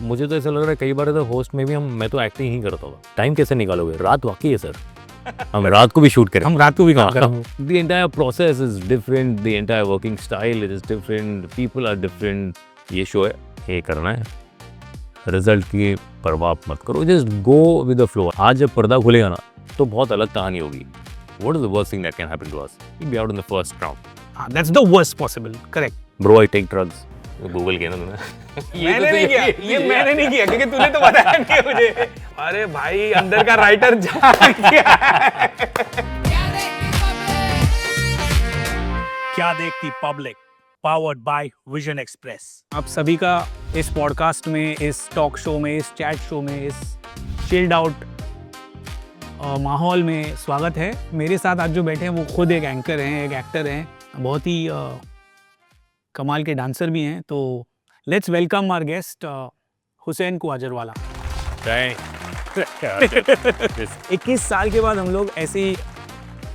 मुझे तो ऐसा लग रहा है कई बार तो होस्ट में भी मैं तो एक्टिंग ही करता था। टाइम कैसे निकालोगे? रात वाकई है सर, हम रात को भी शूट करें। हम रात को भी काम करेंगे। The entire process is different, the entire working style is different, people are different. ये शो है, ये करना है, रिजल्ट की परवाह मत करो, just go with the flow. आज जब पर्दा खुलेगा ना तो बहुत अलग कहानी होगी। What is the worst thing that can happen to us? We'll be out in the first round. That's the worst possible. Correct. Bro, I take drugs. Google किया ना तूने? मैंने नहीं किया, ये मैंने नहीं किया क्योंकि तूने तो बताया नहीं मुझे। अरे भाई अंदर का राइटर जान गया। क्या देखती public, powered by vision express. आप सभी का इस पॉडकास्ट में, इस टॉक शो में, इस चैट शो में, इस चिल्ड आउट माहौल में स्वागत है। मेरे साथ आज जो बैठे हैं वो खुद एक एंकर हैं, एक एक्टर हैं, बहुत ही कमाल के डांसर भी हैं। तो let's welcome our guest Hussain Kuwajerwala. 21 साल के बाद हम लोग ऐसी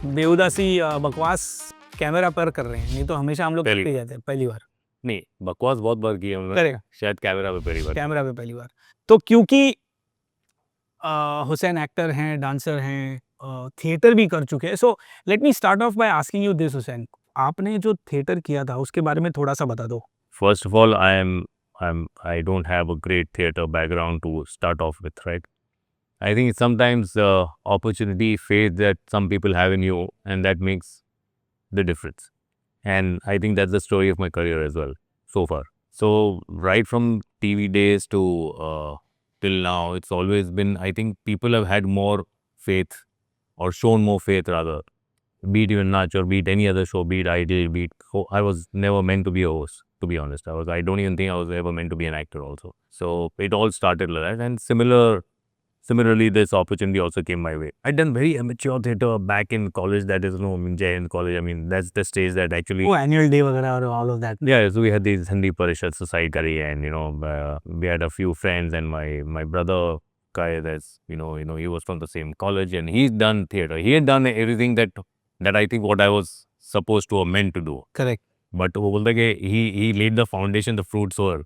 बेहुदा सी बकवास कैमरा पर कर रहे हैं, नहीं तो हमेशा हम लोग करते जाते हैं। पहली बार नहीं, बकवास बहुत बार की है हमने, शायद कैमरा पे पहली बार। कैमरा पे पहली बार। तो क्योंकि हुसैन एक्टर हैं, डांसर हैं, थिएटर भी कर चुके हैं। So let me start of by asking you this Hussain, आपने जो थिएटर किया था उसके बारे में थोड़ा सा बता दो। First of all, I don't have a great theater background to start off with, right? I think sometimes opportunity, faith that some people have in you, and that makes the difference. And I think that's the story of my career as well, so far. So right from TV days to till now, it's always been, I think people have had more faith or shown more faith rather. Be it even Nach or be it any other show, be it Idol, be it, I was never meant to be a host, to be honest. I don't even think I was ever meant to be an actor also. So it all started like that, and similarly this opportunity also came my way. I'd done very amateur theater back in college, that is, in Jain college. I mean, that's the stage that actually... Oh, annual day वगैरह और all of that. Yeah, so we had this Hindi Parishad Society, and we had a few friends, and my brother guy, that's he was from the same college, and he's done theater. He had done everything that I think what I was supposed to or meant to do. Correct. But वो बोलता है कि he laid the foundation, the fruits were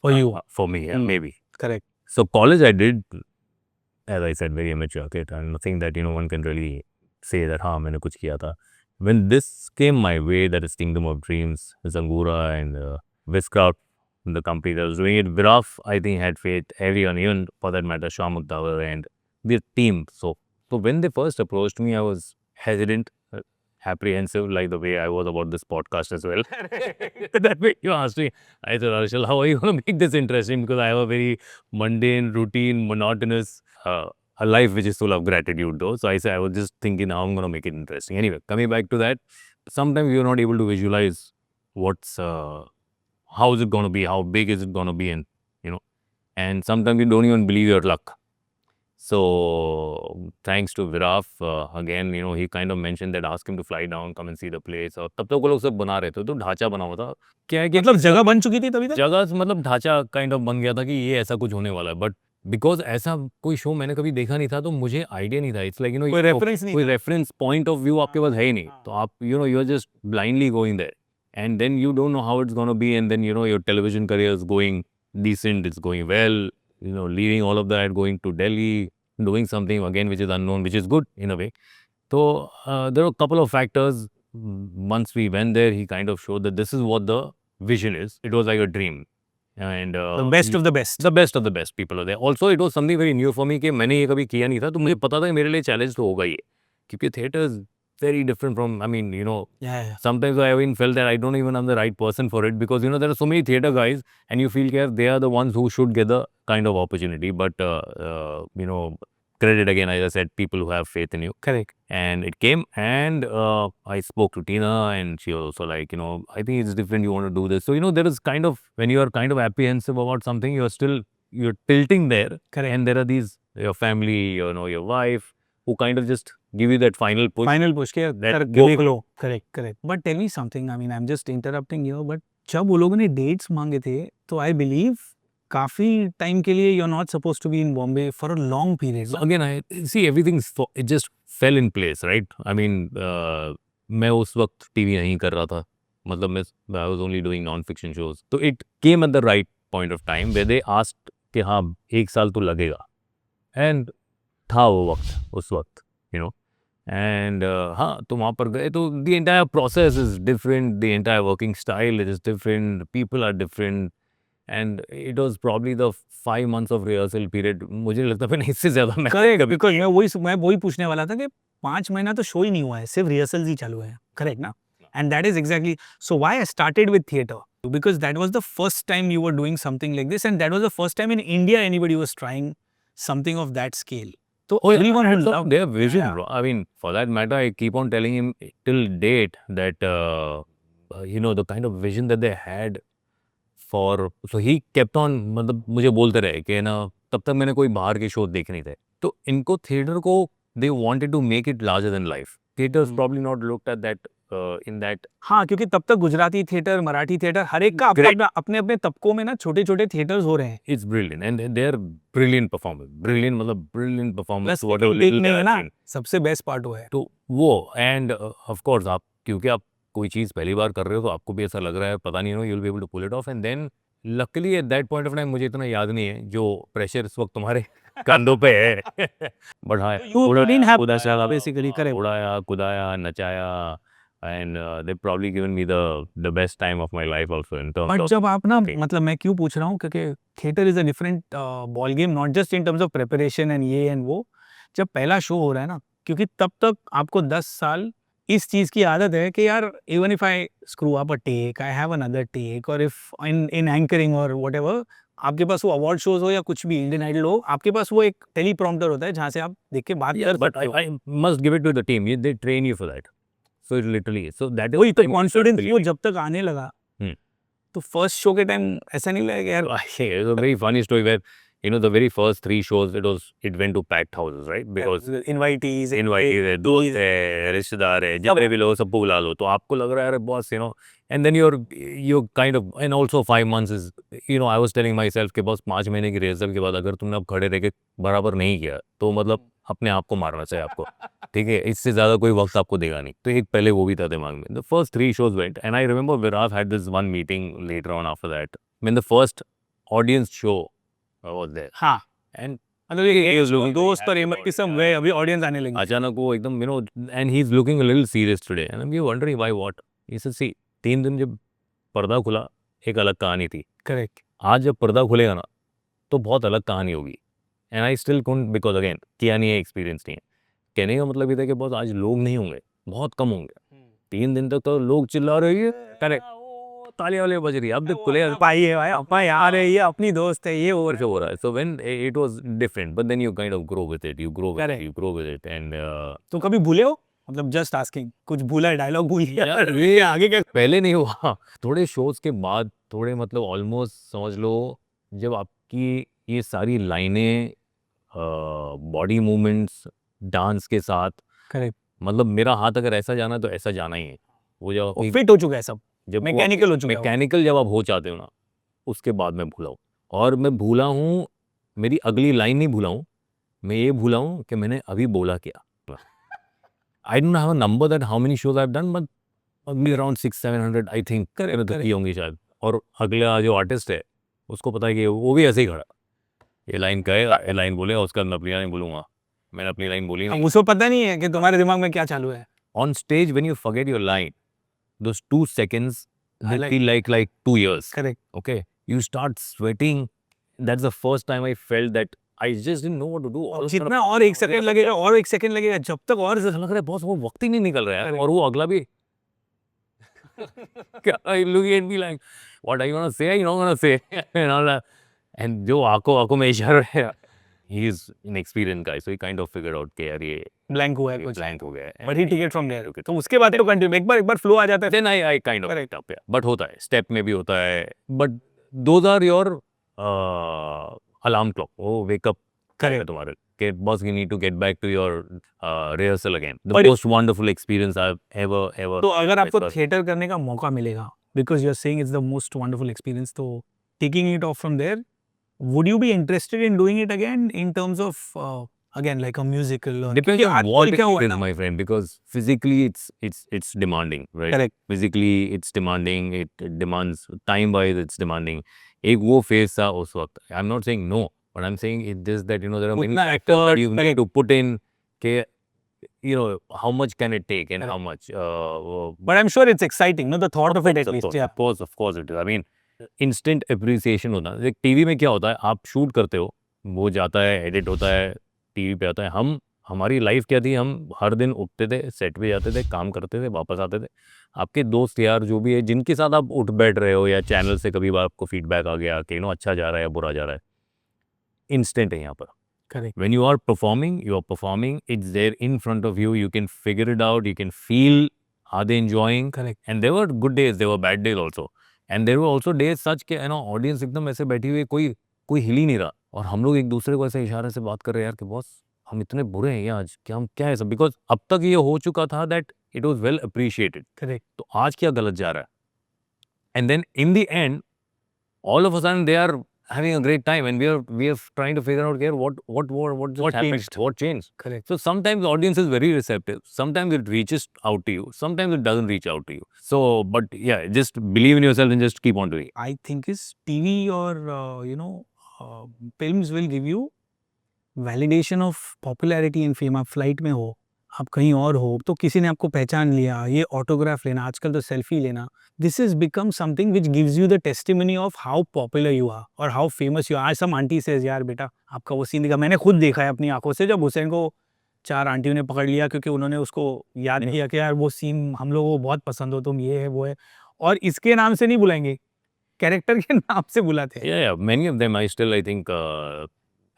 for you, for me, yeah, maybe. Correct. So college I did, as I said, very amateur theater, and nothing that one can really say that हाँ मैंने कुछ किया था. When this came my way, that is Kingdom of Dreams, Zangura and Viscraft, the company that was doing it, Viraf, I think, had faith. Everyone, even for that matter, Sham Uddhavar and the team. So when they first approached me, I was hesitant, apprehensive, like the way I was about this podcast as well. That way you asked me, I said, Arshal, how are you going to make this interesting? Because I have a very mundane, routine, monotonous a life which is full of gratitude though. So I said, I was just thinking how I'm going to make it interesting. Anyway, coming back to that, sometimes you're not able to visualize how is it going to be, how big is it going to be, and sometimes you don't even believe your luck. So thanks to Viraf, again, he kind of mentioned that ask him to fly down, come and see the place. और तब तक वो लोग सब बना रहे थे, तो ढांचा बना हुआ था। क्या है कि मतलब जगह बन चुकी थी तभी तक? जगह मतलब ढांचा काइंड ऑफ बन गया था कि ये ऐसा कुछ होने वाला है। बट बिकॉज ऐसा कोई शो मैंने कभी देखा नहीं था, तो मुझे आइडिया नहीं था। इट्स लाइक कोई रेफरेंस नहीं, कोई रेफरेंस पॉइंट ऑफ व्यू आपके पास है ही नहीं, तो आप you are just blindly going there, and then you don't know how it's gonna be, and then your television career is going decent, it's going well, leaving all of that, going to Delhi, doing something again which is unknown, which is good in a way. So there are a couple of factors. Once we went there, he kind of showed that this is what the vision is. It was like a dream, and the best of the best, the best of the best people are there. Also, it was something very new for me कि मैंने ये कभी किया नहीं था, तो मुझे पता था कि मेरे लिए चैलेंज तो होगा ही, क्योंकि theater is very different from, I mean, yeah. Sometimes I even felt that I don't even am the right person for it, because there are so many theater guys, and you feel that they are the ones who should get the kind of opportunity. But credit again, as I said, people who have faith in you. Correct. And it came, and I spoke to Tina, and she was also like, I think it's different, you want to do this. So there is kind of, when you are kind of apprehensive about something, you're tilting there. Correct. And there are these, your family, your wife, who kind of just give you that final push. Correct. But tell me something, I mean, I'm just interrupting you, but जब वो लोगों ने dates मांगे थे, तो I believe काफी time के लिए you're not supposed to be in Bombay for a long period. So again, I see it just fell in place, right? I mean, मैं उस वक्त TV नहीं कर रहा था, मतलब I was only doing non-fiction shows. So it came at the right point of time where they asked कि हाँ 1 साल तो लगेगा, एंड था वो वक्त उस वक्त, यू नो, एंड हाँ तो वहाँ पर गए तो the entire process is different, the entire working style is different, people are different, and it was probably the 5 months of rehearsal period. मुझे नहीं लगता मैंने इससे ज़्यादा मैं करेक्ट, कभी बिकॉज़ मैं वही पूछने वाला था कि 5 महीना तो शो ही नहीं हुआ है, सिर्फ रिहर्सल्स ही चालू है, करेक्ट ना? And that is exactly so why I started with theatre because that was the first time you were doing something like this and that was the first time in India anybody was trying something of that scale. तो Oh, yeah, everyone hands would up love their vision, yeah. bro. I mean, for that matter, I keep on telling him till date that, you know, the kind of vision that they had for. So he kept on, मतलब मुझे बोलते रहे कि ना तब तक मैंने कोई बाहर के शो देखे नहीं थे. तो इनको थिएटर को they wanted to make it larger than life. Theaters probably not looked at that in that. हाँ, क्योंकि तब तक गुजराती थिएटर, मराठी थिएटर हर एक का अपना अपने-अपने तबकों में ना छोटे-छोटे थिएटर्स हो रहे हैं. It's brilliant and they are brilliant performers. Brilliant मतलब brilliant performers. Plus Whatever take little में they है have ना, seen. सबसे बेस्ट पार्ट वो है. तो वो एंड ऑफ कोर्स आप क्योंकि आप कोई चीज़ पहली बार कर रहे हो तो आपको भी ऐसा लग रहा है पता नहीं know you will be able to pull it off and then luckily at that point of time मुझे इतना याद नहीं है जो प्रेशर इस वक्त तुम्हारे कंधों पे है बट हाँ You didn't have basically, correct. उड़ाया कुदाया नचाया and they probably given me the best time of my life also in but terms जब आप ना Okay. मतलब मैं क्यों पूछ रहा हूँ क्योंकि theatre is a different ball game not just in terms of preparation and ये एंड वो जब पहला शो हो रहा है ना क्योंकि तब तक आपको 10 साल इस चीज की आदत है कि यार even if I screw up a take I have another take और इफ इन एंकरिंग और व्हाटएवर आपके पास वो अवार्ड शोज हो या कुछ भी इंडियन आइडल हो आपके पास वो एक टेलीप्रॉम्प्टर होता है जहाँ से आप देख के बात कर बट सकते हो. I must give it to the team they train you for that so it literally so that is वही तो कॉन्फिडेंस वो जब तक आने लगा हम्म. तो फर्स्ट शो के टाइम ऐसा नहीं लगा कि यार It's a very funny story where, you know, the very first 3 shows, it went to packed houses, right? Because invitees invited है, दोस्त है, रिश्तेदार है, जितने भी लोग सबको बुला लो. तो आपको लग रहा है, अरे boss, you know, and then you're kind of, and also 5 months is, you know, I was telling myself कि बस 5 महीने की रिहर्सल के बाद अगर तुमने अब खड़े रह के बराबर नहीं किया, तो मतलब अपने आप को मारना चाहिए आपको. ठीक है, इससे ज़्यादा कोई वक्त आपको देगा नहीं. तो एक पहले वो भी था दिमाग में. The first 3 shows went, and I remember Viraf had this one meeting later on after that. When the first audience show was there. हाँ And मतलब ये he was looking दोस्त very और happy एमआईटी about सब it, गए अभी audience आने लगी. अचानक वो एकदम you know and he's looking a little serious today and I'm wondering why what. He said see 3 दिन जब पर्दा खुला एक अलग कहानी थी. करेक्ट. आज जब पर्दा खुलेगा ना तो बहुत अलग कहानी होगी. And I still couldn't because again किया नहीं है एक्सपीरियंस नहीं है. कहने का मतलब ये था कि बहुत आज लोग नहीं होंगे बहुत कम होंगे. 3 दिन तक तो लोग चिल्ला रहे हैं करेक्ट. तालियां वाले बज रही है अब देख खुले भाई है भाई अपा यार है ये अपनी दोस्त है ये वो वर्ष हो रहा है. So when it was different but then you kind of grow with it Correct. You grow with it and तो कभी भूले हो मतलब जस्ट आस्किंग कुछ भूला है डायलॉग भूल गया ये आगे क्या पहले नहीं हुआ. थोड़े शोज के बाद थोड़े मतलब ऑलमोस्ट समझ लो जब आपकी ये सारी लाइनें बॉडी मूवमेंट्स डांस के साथ करेक्ट मतलब मेरा हाथ अगर ऐसा जाना तो ऐसा जाना ही है. वो जब फिट हो चुका है सब जब मैकेनिकल हो चुका है वो. मैकेनिकल जब आप हो जाते हो ना उसके बाद मैं भूला हूँ. और मैं भूला हूँ मेरी अगली लाइन नहीं भूला हूँ. मैं ये भूला हूँ कि मैंने अभी बोला क्या. I don't have a number that how many shows I have done but around 600-700 I think की होंगी शायद. और अगला जो आर्टिस्ट है उसको पता है कि वो भी ऐसे ही खड़ा ये लाइन कहेगा ये लाइन बोलेगा उसका मैं अपनी लाइन बोलूँगा. मैंने अपनी लाइन बोली नहीं. अब उसको पता नहीं है कि तुम्हारे दिमाग में क्या चालू है. On stage when you forget your line those 2 seconds they like- feel like 2 years. Correct. Okay, you start sweating. That's the first time I felt that I just didn't know what to do. और जितना और एक second लगेगा और एक second लगेगा जब तक और ऐसा लग रहा है बॉस वो वक्त ही नहीं निकल रहा है Correct. और वो अगला भी क्या looking at me like what are you gonna say you not gonna say and all that. And जो आंखों में इशारा है he is an experienced guy so he kind of figured out कि यार ये ब्लैंक हुआ है कुछ blank हो गया है. But he took it from there. तो उसके बाद तो कंटिन्यू एक बार फ्लो आ जाता है. Then I kind of Correct. picked up, yeah. But होता है स्टेप में भी होता है but those are your alarm clock. वो wake up है Correct. तुम्हारे कि boss you need to get back to your rehearsal again. The But- most wonderful experience I've ever तो अगर आपको Because- थिएटर करने का मौका मिलेगा because you are saying it's the most wonderful experience तो taking it off from there would you be interested in doing it again in terms of again like a musical or depends क्योंकि on आजकल what it क्या हुआ है is ना? my friend because physically it's demanding right. Correct. Physically it's demanding it demands time wise it's demanding. एक वो phase था उस वक्त. I am not saying no, but I am saying it this that there are many उतना factors that you effort, need to put in के how much can it take and how much but I'm sure it's exciting, no, the thought of it at of least. course, Yeah, of course it is. I mean, instant appreciation होता है. देख TV में क्या होता है, आप shoot करते हो, वो जाता है, एडिट होता है, टीवी पे आता है. हमारी लाइफ क्या थी, हम हर दिन उठते थे, सेट पे जाते थे, काम करते थे, वापस आते थे. आपके दोस्त यार जो भी है, जिनके साथ आप उठ बैठ रहे हो, या चैनल से कभी बार आपको फीडबैक आ गया कि अच्छा जा रहा है या बुरा जा रहा है, इंस्टेंट है यहाँ पर. correct. When you are performing, it's there in front of you. You can figure it out. You can feel, are they enjoying? Correct. And there were good days, there were bad days also. And there were also days such कि audience एकदम ऐसे बैठी हुई, कोई हिल ही नहीं रहा, और हम लोग एक दूसरे को ऐसे इशारे से बात कर रहे हैं, यार कि बॉस हम इतने बुरे हैं क्या आज, क्या हम क्या है सब, बिकॉज अब तक ये हो चुका था that it was well appreciated. Correct. तो आज क्या गलत जा रहा है? And then in the end all of a sudden they are having a great time, and we are trying to figure out here what just happened, changed? what changed. Correct. So sometimes the audience is very receptive, sometimes it reaches out to you, sometimes it doesn't reach out to you. So but yeah, just believe in yourself and just keep on doing it. I think is TV or films will give you validation of popularity and fame. आप flight में हो, आप कहीं और हो, तो किसी ने आपको पहचान लिया, ये ऑटोग्राफ लेना, आजकल तो सेल्फी लेना, this is become something which gives you the testimony of how popular you are और हाउ फेमस यू आर. आज सम आंटी सेज, यार बेटा आपका वो सीन दिखा, मैंने खुद देखा है अपनी आंखों से, जब हुसैन को 4 आंटियों ने पकड़ लिया क्योंकि उन्होंने उसको याद किया कि यार वो सीन हम लोगों को बहुत पसंद हो, तुम ये है वो है, और इसके नाम से नहीं बुलाएंगे, कैरेक्टर के नाम से बुलाते हैं. Yeah, many of them I still, I think,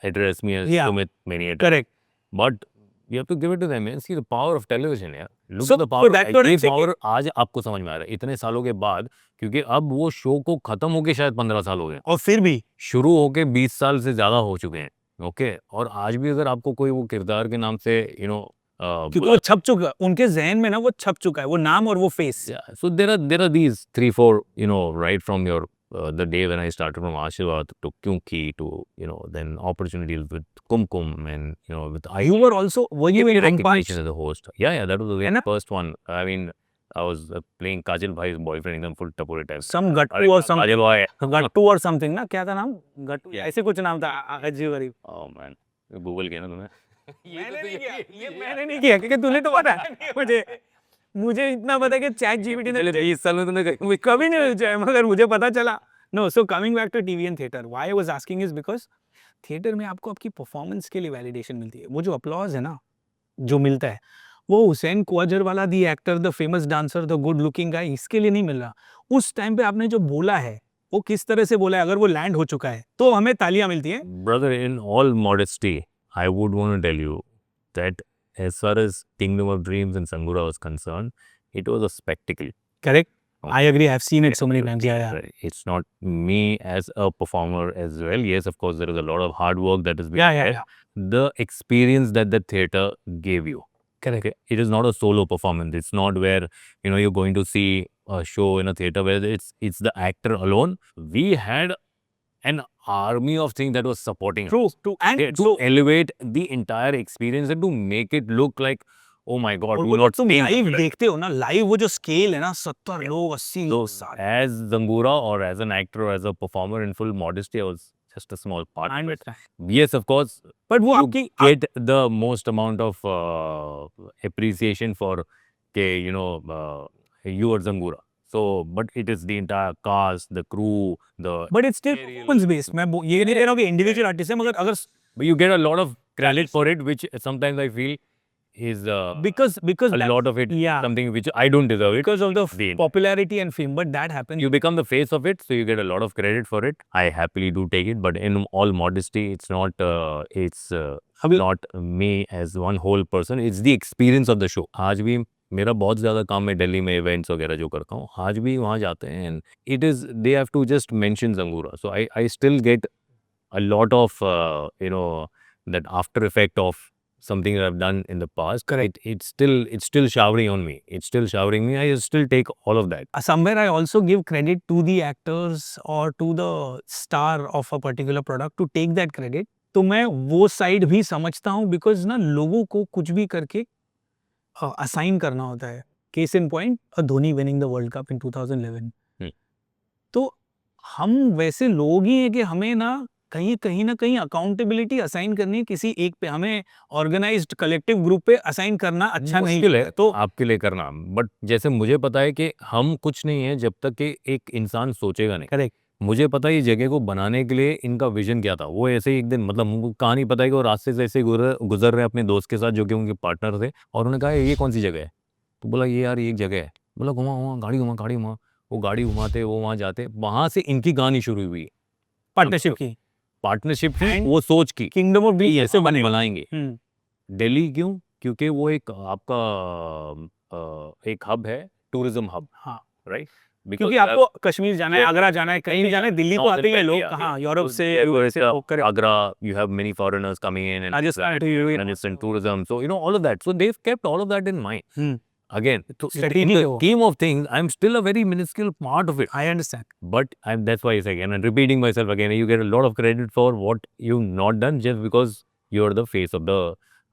address me as Yeah. Sumit many a time. Correct. But you have to give it to them, man. See the power of television, यार. Look So, at the power. that's what I'm ये saying. power आज आपको समझ में आ रहा है इतने सालों के बाद, क्योंकि अब वो शो को खत्म होके शायद 15 साल हो गए, और फिर भी शुरू होके 20 साल से ज्यादा हो चुके हैं. ओके, और आज भी अगर आपको कोई वो किरदार के नाम से क्योंकि वो छप चुका, उनके जहन में ना वो छप चुका है, वो नाम और वो face. so there are these 3-4 right from your the day when I started from Ashirwad to Kyunki to then opportunities with Kumkum and with You were also, were you in Ring Punch? recognition as a host. Yeah, that was the very है ना? first one. I mean, I was playing Kajal Bhai's boyfriend, एकदम full टपोरे type. Some Gattu or some Kajal Bhai. Gattu or something ना, क्या था नाम, गट्टू Yeah. ऐसे कुछ नाम था, अजीब गरीब. Oh man, गूगल किया ना तुमने? मैंने नहीं किया, ये मैंने नहीं किया क्योंकि तूने तो पता है मुझे इतना पता है कि चैट जीपीटी ने 20 साल में तुमने कभी नहीं जाए, मगर मुझे पता चला. No, so coming back to TV and theatre, why I was asking is because theatre में आपको आपकी परफॉर्मेंस के लिए वैलिडेशन मिलती है. वो जो अपलॉज है ना, जो मिलता है, वो Hussain Kuwajerwala, the actor, the famous dancer, the good looking guy, इसके लिए नहीं मिल रहा. उस टाइम पे आपने जो बोला है, वो किस तरह से बोला है, अगर वो लैंड हो चुका है तो हमें तालियां मिलती हैं. Brother, in all modesty, I would want to tell you that as far as Kingdom of Dreams and Sangura was concerned, it was a spectacle. Correct, I agree, I have seen it so many times. या It's not me as a performer as well. Yes, of course, there is a lot of hard work that is being Yeah. there. The experience that the theater gave you. Correct. Okay? It is not a solo performance. It's not where you're going to see a show in a theater where it's the actor alone. We had an army of things that was supporting us. True. And Yeah, to elevate the entire experience and to make it look like, oh my God, we not तुम seen live that. देखते हो ना, live वो जो scale है ना, 70 लोग, 80 So, लोग, सारे. as Zangura or as an actor or as a performer, in full modesty, I was just a small part of it. Yes, of course, but वो you आपकी get the most amount of appreciation for you or Zangura. So, but it is the entire cast, the crew, but it's still performance based. मैं ये नहीं कह रहा हूँ कि individual artist है, मगर अगर but you get a lot of credit for it, which sometimes I feel is because a lot of it yeah. something which I don't deserve it. because of the The- popularity and fame, but that happens. You become the face of it, so you get a lot of credit for it. I happily do take it, but in all modesty, it's not me as one whole person. It's the experience of the show. आज भी मेरा बहुत ज़्यादा काम है दिल्ली में events वगैरह जो करता हूँ, आज भी वहाँ जाते हैं, and it is they have to just mention Zangura. So I still get a lot of that after effect of something that I've done in the past. Correct. It's still showering on me. It's still showering me. I still take all of that. Somewhere I also give credit to the actors or to the star of a particular product to take that credit. तो मैं वो side भी समझता हूँ, because ना लोगों को कुछ भी करके असाइन करना होता है. Case in point, Dhoni winning the world cup in 2011. Hmm. तो हम वैसे लोग ही हैं कि हमें ना कहीं ना कहीं अकाउंटेबिलिटी असाइन करनी है किसी एक पे, हमें ऑर्गेनाइज्ड कलेक्टिव ग्रुप पे असाइन करना अच्छा नहीं मुश्किल है है। तो आपके लिए करना, बट जैसे मुझे पता है कि हम कुछ नहीं है जब तक कि एक इंसान सोचेगा नहीं। करेक्ट, मुझे पता है ये जगह को बनाने के लिए इनका विजन क्या था। वो ऐसे ही एक दिन मतलब मुझको कहानी पता है कि वो रास्ते से ऐसे गुजर रहे अपने दोस्त के साथ जो कि उनके पार्टनर थे, और उन्होंने कहा ये कौन सी जगह है? तो बोला ये यार ये एक जगह है। बोला घुमा घुमा गाड़ी घुमा। वो गाड़ी घुमाते वो वहाँ जाते, वहाँ से इनकी कहानी शुरू हुई। पार्टनरशिप की पार्टनरशिप की, And वो सोच की किंगडम ऑफ कि ड्रीम ऐसे कैसे बनेगा। बनाएंगे। दिल्ली क्यों? क्योंकि वो एक आपका एक हब है, टूरिज्म हब, हाँ, राइट? क्योंकि आपको कश्मीर जाना है, आगरा जाना है, कहीं भी जाना है, दिल्ली को आते ही हैं लोग, Yeah, कहाँ yeah. यूरोप So से there यूएस was, से होकर Agra, you have many foreigners coming in and Rajasthan Rajasthan tourism. So you know all of that. So they've kept all of that in mind. Hmm, Again, so Strategy in है the वो। scheme of things, I'm still a very minuscule part of it. I understand. But that's why it's again, and repeating myself again, you get a lot of credit for what you've not done just because you're the face of the,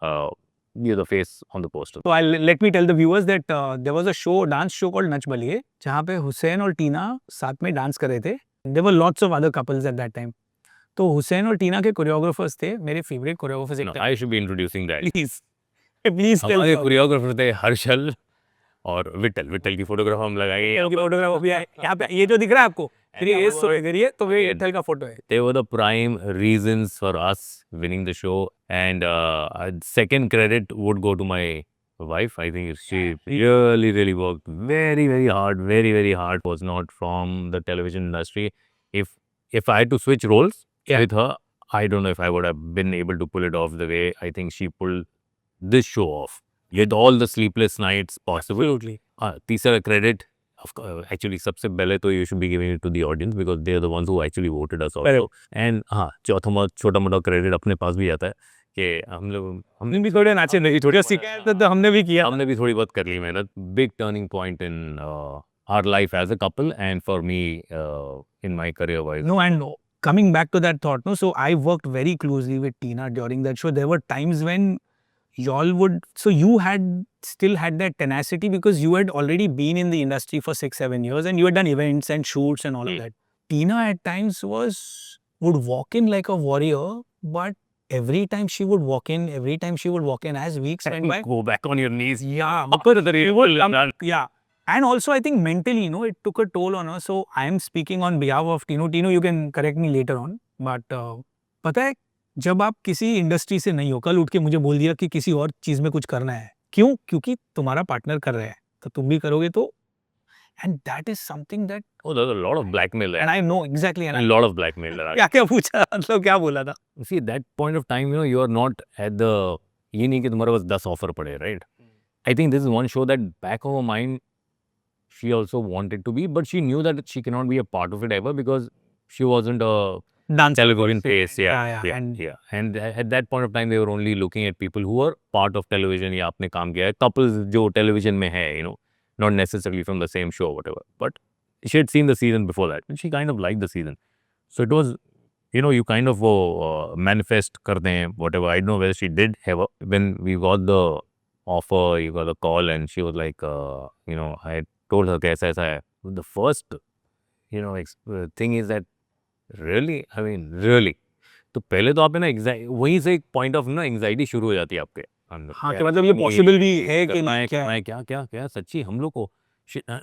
uh, you're the face on the poster. So let me tell the viewers that there was a show, dance show called Nach Baliye, जहाँ पे हुसैन और टीना साथ में dance कर रहे थे। There were lots of other couples at that time. तो हुसैन और टीना के कोरियोग्राफर्स थे, मेरे फेवरेट कोरियोग्राफर्स एक No, थे। I should be introducing that. Please please tell हमारे कोरियोग्राफर थे हर्षल और विट्ठल। विट्ठल की फोटोग्राफ हम लगाएंगे। की फोटोग्राफ भी है यहाँ पे, ये जो दिख रहा है आपको, फिर ये करिए तो ये एयरटेल का फोटो है। They were the prime reasons for us winning the show. And second credit would go to my wife. I think she really worked very hard, very hard. Was not from the television industry. If I had to switch roles with her, I don't know if I would have been able to pull it off the way I think she pulled this show off with all the sleepless nights possible. Absolutely. तीसरा credit, actually सबसे पहले तो you should be giving it to the audience because they are the ones who actually voted us also. And हाँ, चौथा छोटा मोटा credit अपने पास भी आता है कि हमने भी थोड़े नाचे नहीं, थोड़ा शिकायत तो हमने भी किया। हमने भी थोड़ी बहुत कर ली मेहनत। Big turning point in our life as a couple and for me in my career wise. No, and coming back to that thought, no, so I worked very closely with Tina during that show. There were times when y'all would, so you had still had that tenacity because you had already been in the industry for 6-7 years and you had done events and shoots and all of that. Tina at times would walk in like a warrior, but every time she would walk in, as weeks went by, Go back on your knees. yeah, Upper yeah. And also, I think mentally, it took a toll on her. So I am speaking on behalf of Tino. Tino, you can correct me later on. But पता है, जब आप किसी industry से नहीं हो, कल उठ के मुझे बोल दिया कि किसी और चीज में कुछ करना है, क्यों? क्योंकि तुम्हारा पार्टनर कर रहा है, तो तुम भी करोगे तो, and that is something that, Oh, there's a lot of blackmail there. and I know exactly, and A lot of blackmail there. क्या क्या पूछा, मतलब क्या बोला था? See, at that point of time, you are not at the, ये नहीं कि तुम्हारे पास 10 ऑफर पड़े, right? I think this is one show that back of her mind, she also wanted to be, but she knew that she cannot be a part of it ever because she wasn't a Dance television face. yeah. And at that point of time, they were only looking at people who were part of television या आपने काम किया है, couples जो television में है, not necessarily from the same show or whatever. But she had seen the season before that, and she kind of liked the season. So it was, you kind of manifest करते हैं, whatever. I don't know whether she did ever. When we got the offer, you got the call, and she was like, I told her कैसा ऐसा है. The first, thing is that really, I mean, really. तो पहले तो आप है ना वहीं से एक पॉइंट ऑफ एंग्जाइटी शुरू हो जाती है आपके अंदर। हाँ, कि मतलब ये possible भी है कि क्या सच्ची हम लोग को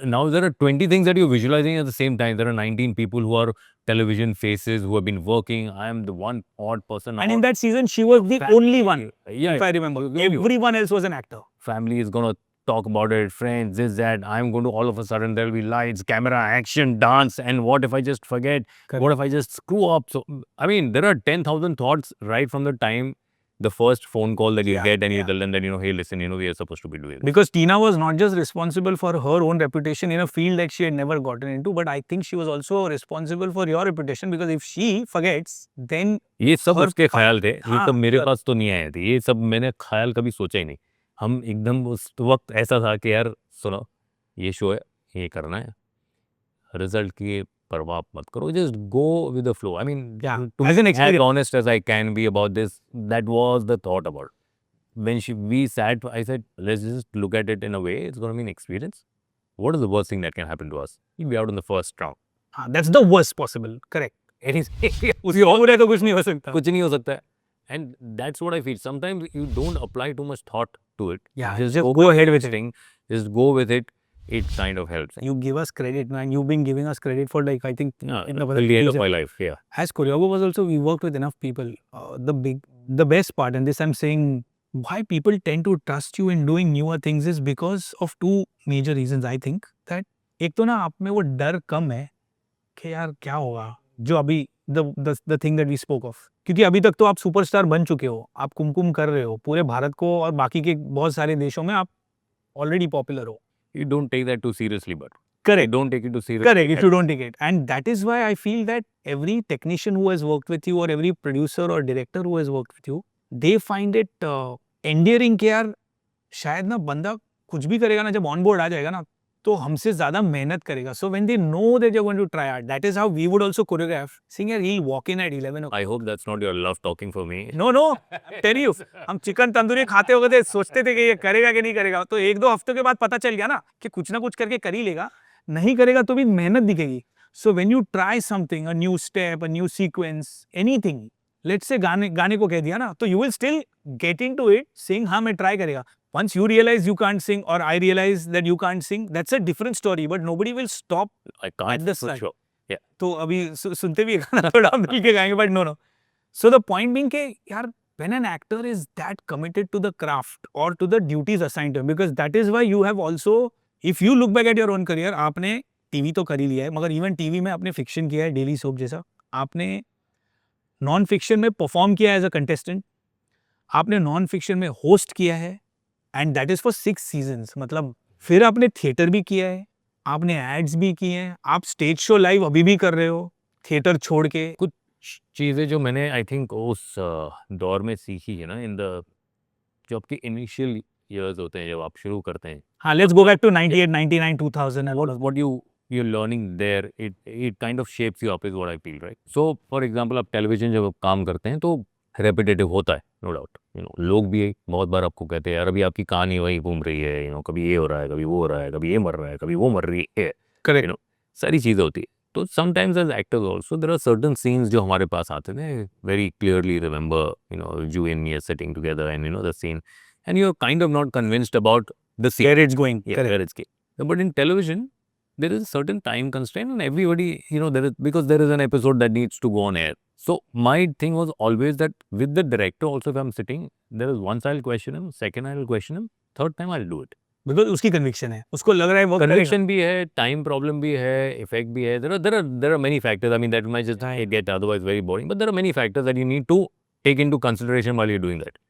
now there are 20 things that you're visualizing at the same time. There are 19 people who are television faces who have been working. I am the one odd person. And in that season, she was the only one, Yeah, if I remember. Everyone else was an actor. family is going to talk about it, friends, this, that. I'm going to, all of a sudden, there'll be lights, camera, action, dance. And what if I just forget? Correct. What if I just screw up? So, I mean, there are 10,000 thoughts right from the time the first phone call that you get and you tell them that, hey, listen, we are supposed to be doing this. Because Tina was not just responsible for her own reputation in a field that she had never gotten into, but I think she was also responsible for your reputation because if she forgets, then ये सब उसके ख्याल थे, ये हाँ, सब मेरे पास तो नहीं आए थे, ये सब मैंने ख्याल कभी सोचा ही नहीं। हम एकदम उस वक्त ऐसा था कि यार सुनो, ये शो है, ये करना है, रिजल्ट की परवाह मत करो, just go with the flow. I mean, to as an be as experience. honest as I can be about this, that was the thought about it. When we sat, I said, let's just look at it in a way, it's going to be an experience. What is the worst thing that can happen to us? We'll be out in the first round. हाँ, that's the worst possible. Correct. उसी और है तो कुछ नहीं हो सकता. कुछ नहीं हो सकता है. And that's what I feel. Sometimes you don't apply too much thought to it. Yeah, Just just go go with ahead the with it. thing. Just go with it. It kind of helps. You give us credit, man. You've been giving us credit for like I think Yeah, in the till the end of my life. Yeah. as choreographers also we worked with enough people. The best part, and this I'm saying, why people tend to trust you in doing newer things is because of two major reasons. I think that एक तो ना आप में वो डर कम है कि यार क्या होगा जो अभी the thing that we spoke of, क्योंकि अभी तक तो आप सुपरस्टार बन चुके हो, आप कुमकुम कर रहे हो पूरे भारत को और बाकी के बहुत सारे देशों में आप ऑलरेडी पॉपुलर हो. You don't take that too seriously, but Correct. don't take it too seriously. Correct, if you don't take it. And that is why I feel that every technician who has worked with you or every producer or director who has worked with you, they find it endearing कि यार शायद ना बंदा कुछ भी करेगा ना, जब ऑन बोर्ड आ जाएगा ना तो हमसे ज़्यादा मेहनत करेगा. So when they know that you're going to try hard, that is how we would also choreograph. Seeing यार he'll walk in at 11 o'clock. I hope that's not your love talking for me. No, tell you, हम chicken tandoori खाते होते थे, सोचते थे कि ये करेगा कि नहीं करेगा, तो एक दो हफ्तों के बाद पता चल गया ना कि कुछ ना कुछ करके कर ही लेगा, नहीं करेगा तो भी मेहनत दिखेगी. So when you try something, a new step, a new sequence, anything, let's say गाने को कह दिया ना, तो you will still get into it, saying हाँ मैं try करेगा. Once you realize you can't sing or I realize that you can't sing, that's a different story, but nobody will stop I can't at the for start. sure. Yeah. तो अभी सुनते भी गाना थोड़ा मिल के गाएंगे, but no. So the point being कि यार when an actor is that committed to the craft or to the duties assigned to him, because that is why you have also, if you look back at your own career, आपने TV तो कर ही लिया है, मगर even TV में आपने fiction किया है, डेली सोप जैसा, आपने नॉन फिक्शन में परफॉर्म किया है एज अ कंटेस्टेंट, आपने नॉन फिक्शन में होस्ट किया है, and that is for 6 seasons. मतलब फिर आपने थिएटर भी किया है, आपने एड्स भी किए हैं, आप स्टेज शो लाइव अभी भी कर रहे हो थिएटर छोड़ के. कुछ चीज़ें जो मैंने आई थिंक उस दौर में सीखी है ना, इन द जो आपके इनिशियल ईयर्स होते हैं जब आप शुरू करते हैं. हाँ, let's go back to 98, 99, 2000. What you're learning there, it kind of shapes you up is what I feel, right? So for example, आप टेलीविजन जब आप काम करते हैं तो रेपिटेटिव होता है, नो डाउट. लोग भी बहुत बार आपको कहते हैं यार अभी आपकी कहानी वही घूम रही है, कभी ये हो रहा है, कभी वो हो रहा है, कभी ये मर रहा है, कभी वो मर रही है. करेक्ट. सारी चीज़ें होती है. तो sometimes as actors also there are certain scenes जो हमारे पास आते थे, very clearly remember you and me sitting together and the scene, and you're kind of not convinced about the scene. Where it's going. Yeah, Correct. where it's going. But in television, there is a certain time constraint, and everybody, there is, because there is an episode that needs to go on air. So my thing was always that with the director also, if I'm sitting, there is once I'll question him, second I'll question him, third time I'll do it. Because उसकी conviction है, उसको लग रहा है वो Conviction भी है, time problem भी है, effect भी है. There are many factors. I mean, that might just get otherwise very boring, but there are many factors that you need to take into consideration while you're doing that.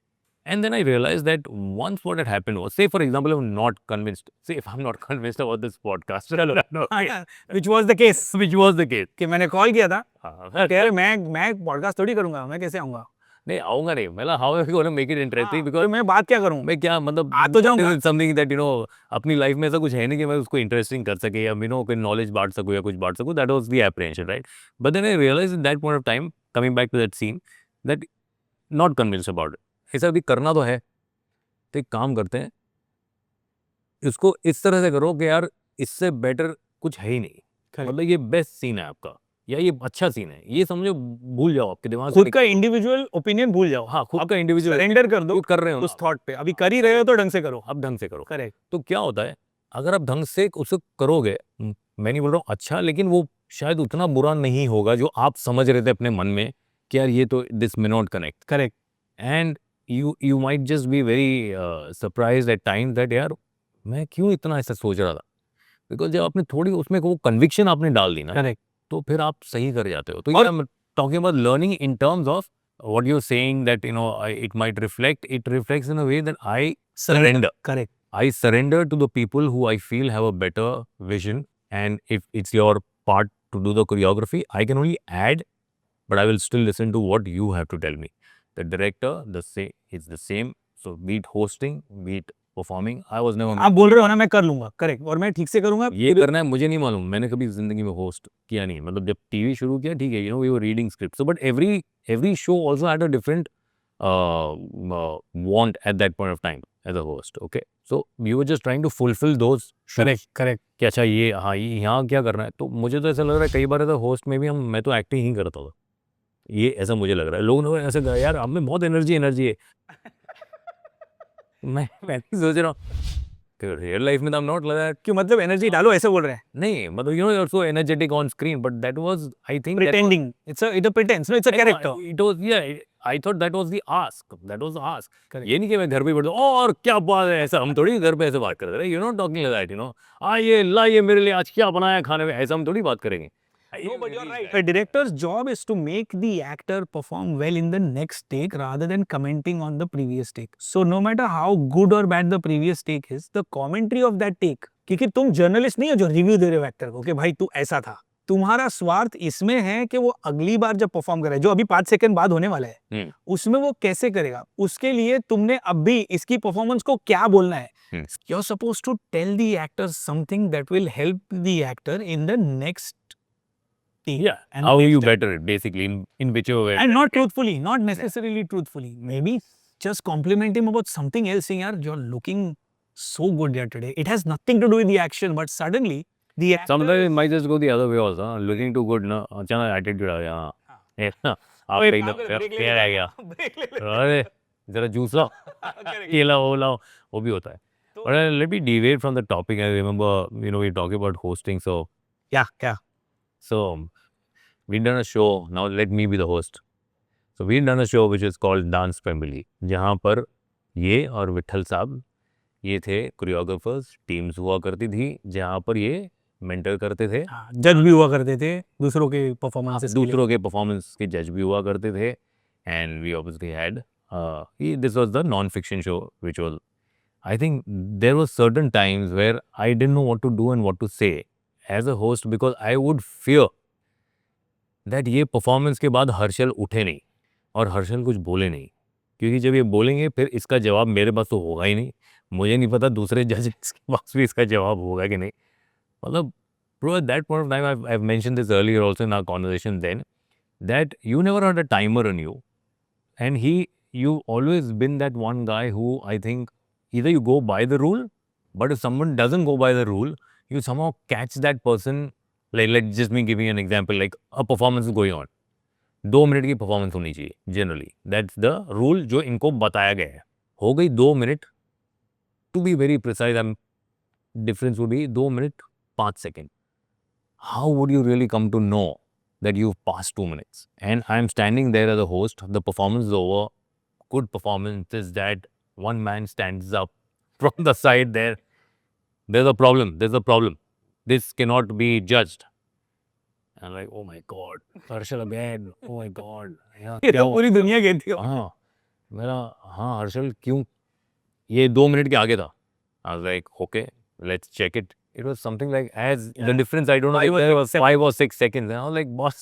And then I realized that once what had happened was, say for example, I'm not convinced. Say if I'm not convinced about this podcast, no, which was the case. which was the case. कि मैंने call किया था, हाँ, कह रहे मैं podcast थोड़ी करूंगा, मैं कैसे आऊंगा. नहीं आऊंगा नहीं, मतलब how am I going to make it interesting? तो Because मैं बात क्या करूं, मैं क्या मतलब आ तो जाऊंगा. समथिंग दैट अपनी लाइफ में ऐसा कुछ है नहीं कि मैं उसको इंटरेस्टिंग कर सके या कोई नॉलेज बांट सकूं या कुछ बांट सकूं. That was the apprehension, right? But then I realise in that point of time, coming back to that scene, that not convinced about it. ऐसा भी करना तो है, तो एक काम करते हैं, इसको इस तरह से करो कि यार इससे बेटर कुछ है ही नहीं. मतलब ये बेस्ट सीन है आपका या ये अच्छा सीन है, ये समझो, भूल जाओ, आपके दिमाग खुद का इंडिविजुअल ओपिनियन भूल जाओ. हाँ, खुद का इंडिविजुअल सरेंडर कर दो कर रहे हो उस थॉट पे. अभी कर ही रहे हो तो ढंग से करो. अब ढंग से करो. करेक्ट. तो क्या होता है, अगर आप ढंग से उसे करोगे, मैं नहीं बोल रहा हूँ अच्छा, लेकिन वो शायद उतना बुरा नहीं होगा जो आप समझ रहे थे अपने मन में कि यार ये तो this may not connect. Correct. And you might just be very surprised at times that यार मैं क्यों इतना ऐसा सोच रहा था, बिकॉज जब आपने थोड़ी उसमें वो कन्विक्शन आपने डाल दी ना, करेक्ट, तो फिर आप सही कर जाते हो. तो I am talking about learning in terms of what you're saying, that it might reflects in a way that I surrender. Correct. I surrender to the people who I feel have a better vision, and if it's your part to do the choreography, I can only add, but I will still listen to what you have to tell me. The director, it's the same. So be it hosting, be it performing, I was never. आप बोल रहे हो ना, मैं कर लूंगा. Correct. और मैं ठीक से करूंगा. ये करना है मुझे नहीं मालूम, मैंने कभी जिंदगी में होस्ट किया नहीं. मतलब जब टीवी शुरू किया, ठीक है, we were reading scripts. So but every show also had a different want at that point of time as a host. Okay. So you were just trying to fulfil those correct कि अच्छा ये हाँ ये यहाँ क्या करना है। तो मुझे तो ऐसा लग रहा है कई बार ऐसा होस्ट में भी मैं तो एक्टिंग ही करता था, ये ऐसा मुझे लग रहा है। लोगों ने ऐसे कहा यार हम में बहुत एनर्जी है मैं सोच रहा हूँ रियल लाइफ में तो I'm not like that। क्यों, मतलब एनर्जी डालो ऐसे बोल रहे हैं? नहीं मतलब you know you are so energetic on screen but that was I think Pretending. It's a pretense. No, it's a character. It was yeah I thought that was the ask, that was the ask. Correct. ये नहीं कि मैं घर पे ही बैठता हूँ और क्या बात है, ऐसा हम थोड़ी घर पे ऐसे बात करते हैं। You not talking like that, you no आइए लाइए मेरे लिए आज क्या बनाया खाने में, ऐसा हम थोड़ी बात करेंगे। No, but you're right. A director's job is to make the actor perform well in the next take rather than commenting on the previous take. So no matter how good or bad the previous take is, the commentary of that take, क्योंकि तुम journalist नहीं हो जो review दे रहे हो actor को कि भाई तू ऐसा था, तुम्हारा स्वार्थ इसमें है कि वो अगली बार जब परफॉर्म करे, जो अभी 5 सेकंड बाद होने वाला है, उसमें वो कैसे करेगा, उसके लिए तुमने अभी इसकी परफॉर्मेंस को क्या बोलना है। You're supposed to tell the actor something that will help the actor in the next take. Yeah, and how next you time. better it basically in whichever way। And not truthfully, not necessarily truthfully. Maybe just compliment him about something else, saying, "Yaar, you're looking so good here today." It has nothing to do with the action, but suddenly the actor Sometimes it is- might just go the other way also, looking too good ना, अचानक attitude आ गया। हाँ ये ना आप ओए, कहीं काम कर, break ले फेयर ले। आ गया, Break ले ले। अरे जरा जूस लाओ Correct. ये लाओ वो लाओ, वो भी होता है। तो- But let me deviate from the topic. I remember, you know, we talking about hosting. Yeah. So we've done a show. Now let me be the host. So we've done a show which is called Dance Family, जहाँ पर ये और विठल साहब ये थे choreographers, teams हुआ करती थी जहाँ पर ये मेंटर करते थे, जज भी हुआ करते थे दूसरों के परफॉर्मेंसेस, दूसरों के परफॉर्मेंस के जज भी हुआ करते थे। And we obviously had this was the non fiction show which was I think there were certain times where I didn't know what to do and what to say as a host because I would fear that ये performance के बाद हर्षल उठे नहीं और हर्षल कुछ बोले नहीं, क्योंकि जब ये बोलेंगे फिर इसका जवाब मेरे पास तो होगा ही नहीं, मुझे नहीं पता दूसरे जजेस के पास भी इसका जवाब होगा कि नहीं। मतलब bro at that point of time I've mentioned this earlier also in our conversation then that you never had a timer on you and you've always been that one guy who I think either you go by the rule, but if someone doesn't go by the rule, you somehow catch that person. Like let's just me giving you an example, like a performance is going on, 2 minute की performance होनी चाहिए generally, that's the rule जो इनको बताया गया है। हो गई 2 minute, to be very precise difference would be 2 minute 5 second. How would you really come to know that you've passed 2 minutes and I'm standing there as a host, the performance is over, good performance is that one man stands up from the side there, there's a problem, this cannot be judged। I'm like, oh my god, Harshal again, oh my god, yeah, ये क्या तो हुआ? पूरी दुनिया कहती हो। हाँ मेरा हाँ हर्षल क्यों ये 2 मिनट के आगे था। I was like, okay, let's check it. It was something like as the difference, I don't know, if there was 5 or 6 seconds. And I was like, boss,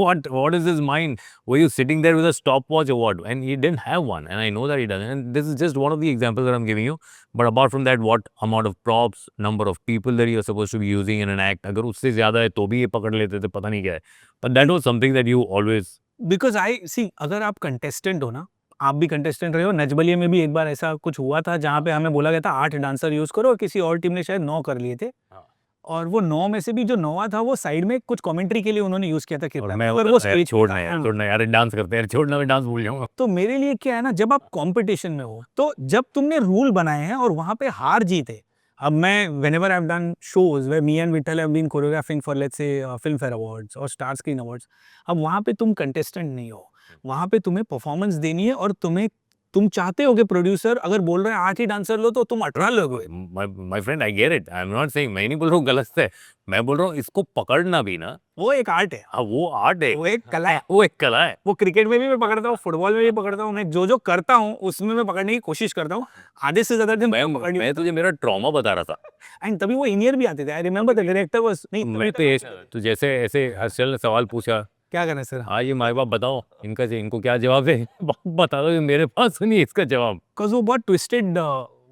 what is his mind? Were you sitting there with a stopwatch or what? And he didn't have one, and I know that he doesn't. And this is just one of the examples that I'm giving you. But apart from that, what amount of props, number of people that you're supposed to be using in an act, अगर उससे ज़्यादा है तो भी ये पकड़ लेते थे, पता नहीं क्या है। But that was something that you always because I see, अगर आप कंटेस्टेंट हो ना, आप भी कंटेस्टेंट रहे हो, नचबलिए में भी एक बार ऐसा कुछ हुआ था जहाँ पे हमें बोला गया था 8 डांसर यूज करो और किसी और टीम ने शायद 9 कर लिए थे। हाँ। और वो 9 में से भी जो 9वां था वो साइड में कुछ कमेंट्री के लिए उन्होंने यूज किया था और किरदार, मैं पर वो होता था, यार, स्टेज छोड़ना यार डांस करते हैं यार, छोड़ना मैं डांस भूल जाऊंगा। तो मेरे लिए क्या है ना, जब आप कंपटीशन में हो तो जब तुमने रूल बनाए हैं और वहां पे हार जीत है, अब मैं whenever I've done shows where me and Vittal have been choreographing for let's say Filmfare Awards और Star Screen Awards, अब वहां पे तुम कंटेस्टेंट नहीं हो, वहां पे तुम्हें परफॉर्मेंस देनी है और तुम चाहते हो कि प्रोड्यूसर अगर बोल रहे हैं 8 ही डांसर लो तो तुम 18 लोगे। My friend, I get it. I'm not saying, मैं नहीं बोल रहा हूँ गलत है, मैं बोल रहा हूँ इसको पकड़ना भी ना, वो एक आर्ट है, हाँ वो आर्ट है, वो एक कला है। वो एक कला है। वो क्रिकेट में भी मैं पकड़ता हूँ, फुटबॉल में भी पकड़ता हूँ, मैं जो करता हूँ उसमें मैं पकड़ने की कोशिश करता हूँ, आधे से ज्यादा मैं तुझे मेरा ट्रॉमा बता रहा था। एंड तभी वो इंजीनियर भी आते थे। I remember the director was नहीं, मैं तो ये तो जैसे ऐसे हर्षल ने सवाल पूछा, क्या करना है सर, हाँ ये माँ बाप बताओ इनको क्या जवाब है, बता दो, मेरे पास सुनिए इसका जवाब। बिकॉज़ वो बहुत ट्विस्टेड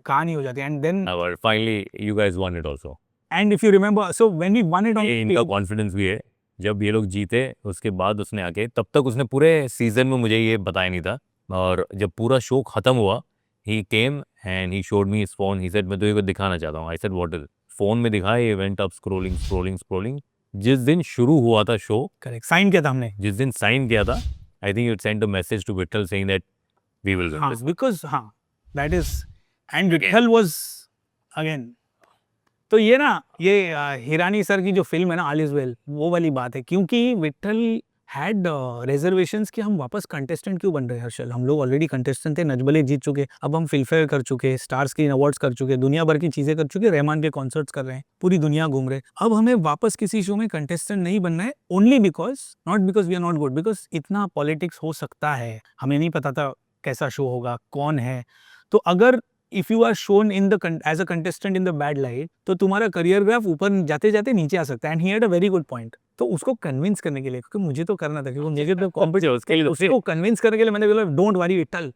कहानी हो जाती है। And then But finally you guys won it also। And if you remember, so when we won it on, इनका कॉन्फिडेंस भी है, जब ये लोग जीते उसके बाद उसने आके, तब तक उसने पूरे सीजन में मुझे ये बताया नहीं था, और जब पूरा शो खत्म हुआ he came and he showed me his phone. He said, मैं तुझे को दिखाना चाहता हूँ. I said, what is it? Phone में दिखाया. He went up scrolling. जिस दिन शुरू हुआ था शो, करेक्ट, साइन किया था हमने. जिस दिन साइन किया था, I think you sent a message to Vittal saying that we will win this. Because that is, and Vittal was again. तो ये ना, ये हिरानी सर की जो फिल्म है ना, ऑल इज वेल, वो वाली बात है, क्योंकि विट्ठल हैड रिजर्वेशंस कि हम वापस कंटेस्टेंट क्यों बन रहे हैं हर्षल. हम लोग ऑलरेडी कंटेस्टेंट थे, नजबले जीत चुके, अब हम फिल्मफेयर कर चुके, स्टार स्क्रीन अवार्ड्स कर चुके, दुनिया भर की चीजें कर चुके, रहमान के कॉन्सर्ट्स कर रहे हैं, पूरी दुनिया घूम रहे. अब हमें वापस किसी शो में कंटेस्टेंट नहीं बनना है, only because, not because we are not good, because इतना पॉलिटिक्स हो सकता है. हमें नहीं पता था कैसा शो होगा, कौन है. तो अगर if you are shown in the as a contestant in the bad light, तो तुम्हारा करियर ग्राफ ऊपर जाते जाते नीचे आ सकता है. And he had a very good point. तो उसको कन्विंस करने के लिए, क्योंकि मुझे तो करना था, क्योंकि मुझे तो कॉम्पिटिशन, उसको कन्विंस करने के लिए मैंने बोला don't worry Vitthal,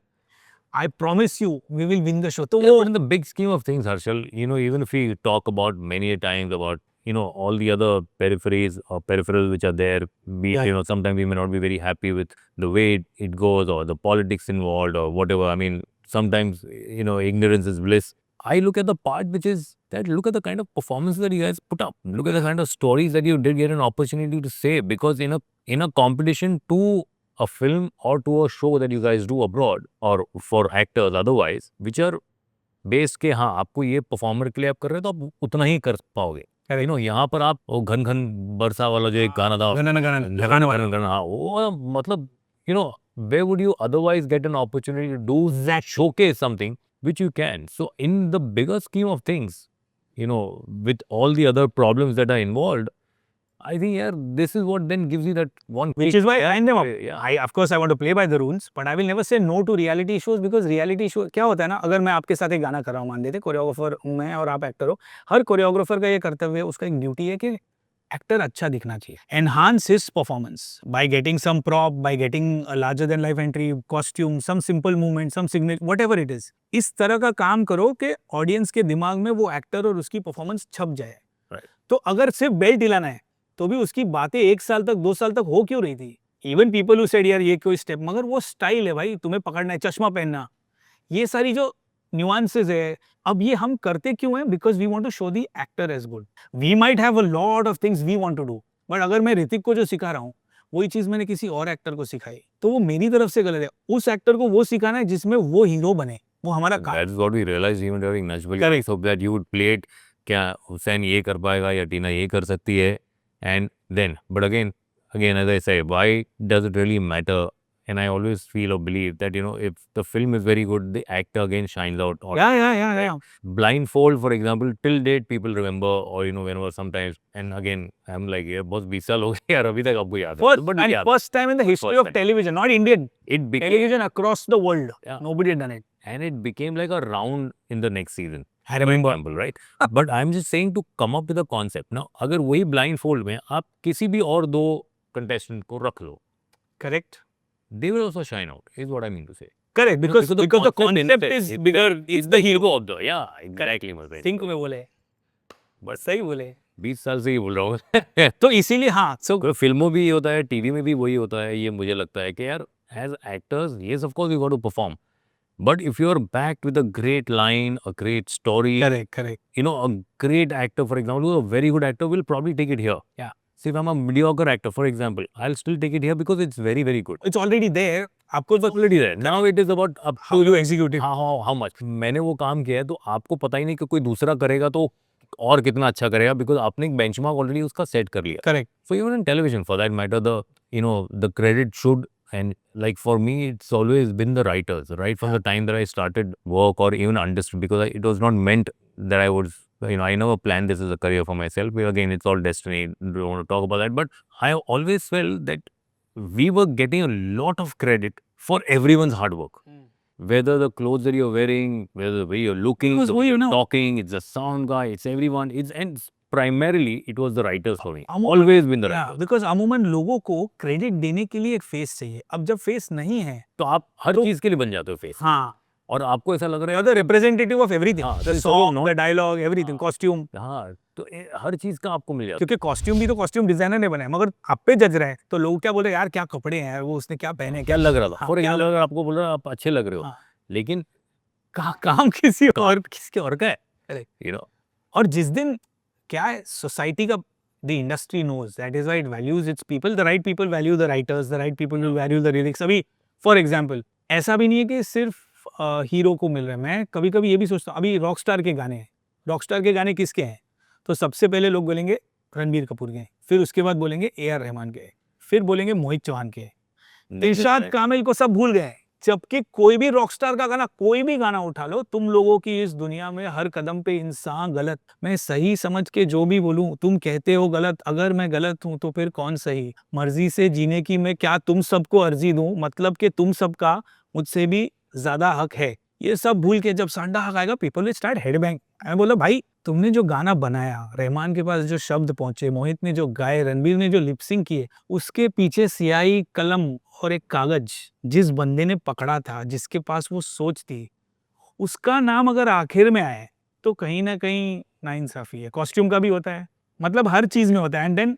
I promise you we will win the show. तो But in the big scheme of things, Harshal, you know, even if we talk about many a times about, you know, all the other peripheries or peripherals which are there, be it, you know, sometimes we may not be very happy with the way it goes or the politics involved or whatever. I mean, sometimes, you know, ignorance is bliss. I look at the part which is that, look at the kind of performance that you guys put up. Look at the kind of stories that you did get an opportunity to say, because in a competition to a film or to a show that you guys do abroad or for actors otherwise, which are based के हाँ आपको ये performer के लिए आप कर रहे हो तो आप उतना ही कर पाओगे. You know, यहाँ पर आप वो घन घन बरसा वाला जो एक गाना था, लगाने वाला, हाँ वो मतलब, you know, where would you otherwise get an opportunity to do that, showcase something which you can. So in the bigger scheme of things, you know, with all the other problems that are involved, I think, yeah, this is what then gives you that one. Which is why I end them up. Yeah. Of course I want to play by the rules, but I will never say no to reality shows, because reality show क्या होता है ना, अगर मैं आपके साथ एक गाना कर रहा हूँ, मान लेते कोरियोग्राफर हूँ मैं और आप एक्टर हो, हर कोरियोग्राफर का ये कर्तव्य है, उसका एक ड्यूटी है कि एक्टर अच्छा दिखना चाहिए. Enhance his performance by getting some prop, by getting a larger than life entry, costume, some simple movement, some signature, whatever it is. इस तरह का काम करो कि ऑडियंस के दिमाग में वो एक्टर और उसकी परफॉर्मेंस छप जाए. तो अगर सिर्फ बेल्ट हिलाना है तो भी उसकी बातें 1 साल तक 2 साल तक हो क्यों रही थी. इवन पीपल हु सेड यार ये कोई स्टेप, मगर वो स्टाइल है भाई, तुम्हें पकड़ना है, चश्मा पहनना, ये सारी जो न्यूआंसेस है. अब ये हम करते क्यों हैं? Because we want to show the actor as good. We might have a lot of things we want to do, but अगर मैं ऋतिक को जो सिखा रहा हूँ वही चीज मैंने किसी और एक्टर को सिखाई तो वो मेरी तरफ से गलत है. उस एक्टर को वो सिखाना है जिसमें वो हीरो बने, वो हमारा काम. That's what we realized even during Najbali. Correct. So that you would play it, क्या हुसैन ये कर पाएगा या टीना ये कर सकती है. And then, but again, as I say, why does it really matter? And I always feel or believe that, you know, if the film is very good, the actor again shines out. Or Yeah. Blindfold, for example, till date people remember, or, you know, whenever sometimes, and again, I'm like, yeah, बहुत 20 साल हो गए यार, अभी तक आपको याद है. But yeah, First time in the history of television, not Indian, it became, television across the world. Yeah. Nobody had done it. and it became like a round in the next season. I remember. Example, right? But I'm just saying to come up with a concept. Now, अगर वही blindfold में आप किसी भी और 2 contestant को रख लो, Correct. they will also shine out, is what I mean to say. Correct, because the concept in is it- bigger. It's the hero of the, yeah, exactly, my friend. Think में बोले, But सही बोले. 20 साल से ही बोल रहा हूँ. तो इसीलिए हाँ, so कोई फिल्मों भी ये होता है, टीवी में भी वही होता है. ये मुझे लगता है कि यार, as actors, yes, of course, you got to perform. But if you're backed with a great line, a great story, correct. you know, a great actor, for example, a very good actor will probably take it here. Yeah. See, if I'm a mediocre actor, for example, I'll still take it here because it's very, very good. It's already there. आपको It's already there. Now it is about up how you execute it. how much. मैंने वो काम किया है तो आपको पता ही नहीं कि कोई दूसरा करेगा तो और कितना अच्छा करेगा, because आपने एक benchmark already उसका set कर लिया. Correct. So even in television, for that matter, the credit should, and like for me, it's always been the writers, right from the time that I started work or even understood, because it was not meant that I would, you know, I never planned this as a career for myself. But again, it's all destiny. Don't want to talk about that. But I always felt that we were getting a lot of credit for everyone's hard work. Whether the clothes that you're wearing, whether the way you're looking, Because the who way you you're know. talking, it's the sound guy, it's everyone. And primarily, it was the writers for me. अमूमन- Always been the Yeah, writers. because अमूमन लोगों को credit देने के लिए एक face चाहिए. अब जब फेस नहीं है, तो आप हर चीज के लिए बन जाते हो फेस. हाँ, और आपको ऐसा लग रहा you है are the representative of everything. हाँ, The so song, not- the dialogue, everything, costume. हाँ, तो हर चीज का आपको मिल जाता क्योंकि कॉस्ट्यूम भी तो कॉस्ट्यूम डिजाइनर ने बनाया, मगर आप पे जज रहे हैं तो लोग क्या बोल रहे हैं, यार क्या कपड़े हैं, वो उसने क्या पहने, है. क्या लग रहा था हाँ, फॉर क्या एग्जाम्पल, अगर आपको बोल रहा है आप अच्छे लग रहे हो, हाँ. लेकिन काम किसी और का है, you know. और जिस दिन क्या है सोसाइटी का the industry knows that is why it values its people, the right people value the writers, the right people will value the lyrics. अभी फॉर एग्जांपल ऐसा भी नहीं है कि सिर्फ हीरो को मिल रहा है. मैं कभी कभी ये भी सोचता हूँ, अभी रॉकस्टार के गाने हैं, रॉकस्टार के गाने किसके हैं? तो सबसे पहले लोग बोलेंगे रणबीर कपूर के हैं, फिर उसके बाद बोलेंगे AR रहमान के हैं, फिर बोलेंगे मोहित चौहान के हैं, इरशाद कामिल को सब भूल गए. जबकि कोई भी रॉकस्टार का गाना, कोई भी गाना उठा लो, तुम लोगों की इस दुनिया में हर कदम पे इंसान गलत. मैं सही समझ के जो भी बोलूं तुम कहते हो गलत. अगर मैं गलत हूं तो फिर कौन सही? मर्जी से जीने की मैं क्या तुम सबको अर्जी दूं? मतलब कि तुम सबका मुझसे भी ज्यादा हक है. ये सब भूल के जब सांडा हक आएगा, पीपल विल स्टार्ट हेडबैंग. मैं बोला भाई तुमने जो गाना बनाया, रहमान के पास जो शब्द पहुंचे, मोहित ने जो गाए, रणबीर ने जो लिपसिंग किए, उसके पीछे स्याही कलम और एक कागज जिस बंदे ने पकड़ा था, जिसके पास वो सोच थी, उसका नाम अगर आखिर में आए तो कहीं ना कहीं नाइंसाफी है. कॉस्ट्यूम का भी होता है, मतलब हर चीज में होता है.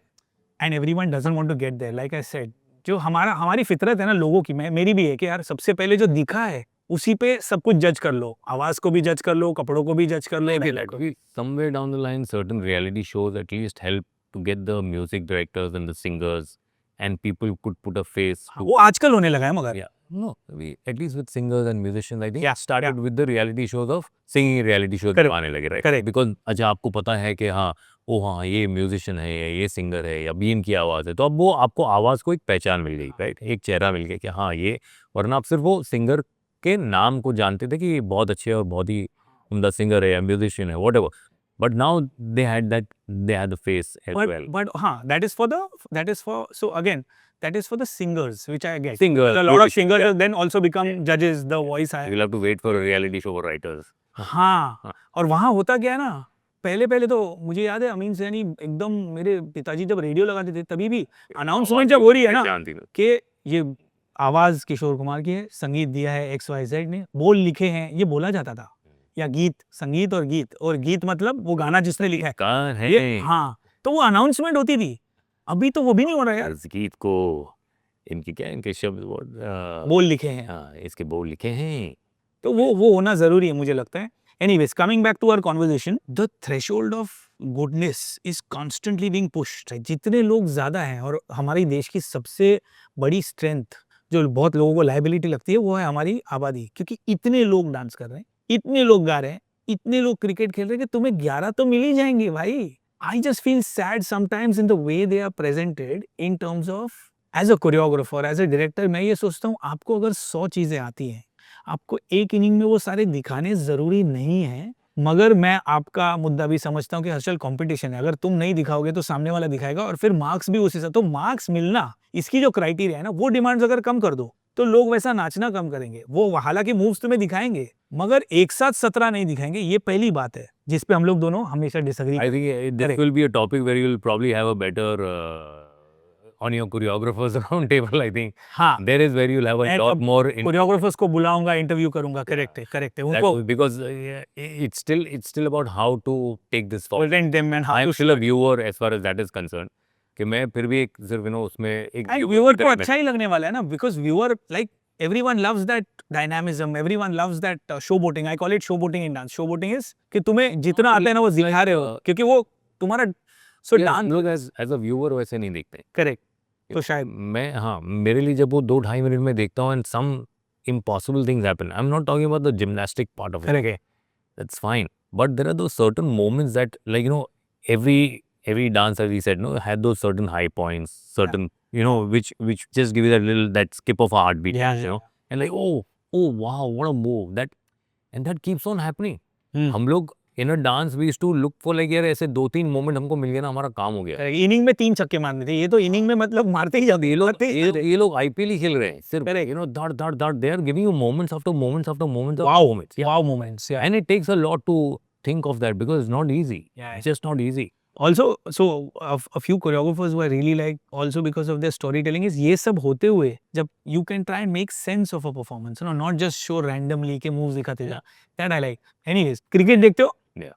And everyone doesn't want to get there. Like I said, जो हमारी फितरत है ना लोगों की, मेरी भी है कि यार सबसे पहले जो दिखा है उसी पे सब कुछ जज कर लो. आवाज को भी जज कर लो, कपड़ों को भी जज कर लो. Maybe that we somewhere down the line, certain reality shows at least help to get the music directors and the singers, and people could put a face to. वो आजकल होने लगा है मगर. Yeah, no, we at least with singers and musicians, I think Yeah, started yeah. with the reality shows of singing reality shows Correct, आने लगे, right? correct. Because अच्छा आपको पता है कि हाँ ओ हाँ ये म्यूजिशियन है या ये सिंगर है या बी इनकी आवाज़ है, तो अब वो आपको आवाज़ को एक पहचान मिल गई, राइट? एक चेहरा मिल गया कि हाँ ये, वरना आप सिर्फ वो सिंगर के नाम को जानते थे कि ये बहुत अच्छे और बहुत ही उम्दा सिंगर है या म्यूजिशियन है, whatever. But now they had the face as well. But that is for so again that is for the singers, which I get. Singers, A lot of musicians, singers yeah. then also become judges. The voice I You'll have to wait for a reality show for writers. हाँ. और वहाँ होता क्या है ना, पहले तो मुझे याद है अमीन सैनी एकदम, मेरे पिताजी जब रेडियो लगाते थे तभी भी अनाउंसमेंट जब हो रही है ना पहचानती थी. कि ये आवाज किशोर कुमार की है, संगीत दिया है XYZ ने, बोल लिखे हैं, ये बोला जाता था. या गीत, संगीत और गीत मतलब वो गाना जिसने लिखा है कौन है ये, हाँ, तो वो अनाउंसमेंट होती थी. अभी तो वो भी नहीं हो रहा है यार. इस गीत को इनके क्या इनके शब्द बोल लिखे हैं, हाँ इसके बोल लिखे हैं. तो वो होना जरूरी है मुझे लगता है. Anyways, coming back to our conversation, the threshold of goodness is constantly being pushed. जितने लोग ज्यादा हैं, और हमारे देश की सबसे बड़ी स्ट्रेंथ जो बहुत लोगों को लायबिलिटी लगती है, वो है हमारी आबादी. क्योंकि इतने लोग डांस कर रहे हैं, इतने लोग गा रहे हैं, इतने लोग क्रिकेट खेल रहे हैं कि तुम्हें 11 तो मिल ही जाएंगे भाई. I just feel sad sometimes in the way they are presented in terms of as a choreographer, as a director. मैं ये सोचता हूँ आपको अगर 100 चीजें आती हैं, आपको एक इनिंग में वो सारे दिखाने जरूरी नहीं है. मगर मैं आपका मुद्दा भी समझता हूँ कि हर्षल कंपटीशन है, अगर तुम नहीं दिखाओगे तो सामने वाला दिखाएगा, और फिर मार्क्स भी उसी से. तो मार्क्स मिलना, इसकी जो क्राइटेरिया है ना, वो डिमांड्स अगर कम कर दो तो लोग वैसा नाचना कम करेंगे. वो हालांकि मूव्स तुम्हें दिखाएंगे मगर एक साथ 17 नहीं दिखाएंगे. ये पहली बात है जिस पे हम लोग दोनों हमेशा disagree. I think this will be a topic where you will probably have a better on your choreographers round table. I think हाँ, there is where you'll have a lot more choreographers को बुलाऊंगा, interview करूंगा. Correct है उनको. because it's still about how to take this forward. present them and how I am to still a viewer as far as that is concerned. कि मैं फिर भी एक सिर्फ उसमें एक व्यूअर को अच्छा ही लगने वाला है ना, because viewer like everyone loves that dynamism, everyone loves that showboating. I call it showboating in dance. Showboating is कि तुम्हें जितना आता है ना वो दिखा रहे हो, क्योंकि वो तुम्हारा so डांस लोग as a viewer वैसे नहीं देखते. करेक्ट. तो शायद मैं हाँ मेरे लिए जब वो 2-2.5 मिनट में देखता हूँ and some impossible things happen. I'm not talking about the gymnastic part of it. Correct है. That's fine. But there are those certain moments that, like, you know, every dance, as we said, no, had those certain high points, certain, you know, which just give you that skip of a heartbeat, Yeah, you know, and like, oh wow, what a move that, and that keeps on happening. हम लोग in a dance we used to look for like यार ऐसे 2-3 moment हमको मिल गया ना, हमारा काम हो गया. इनिंग में 3 छक्के मारने थे, ये तो इनिंग में मतलब मारते ही जाते. ये लोग IPL ही खेल रहे हैं सिर्फ, you know, dart they are giving you moments after moments after moments of moments. Wow moments. Yeah. And it takes a lot to think of that because it's not easy. Yeah. It's just not easy. Also, so a few choreographers who I really like also because of their storytelling is ये सब होते हुए जब you can try and make sense of a performance, you know, not just show randomly के moves दिखाते जा. That I like. Anyways, cricket देखते हो? Yeah.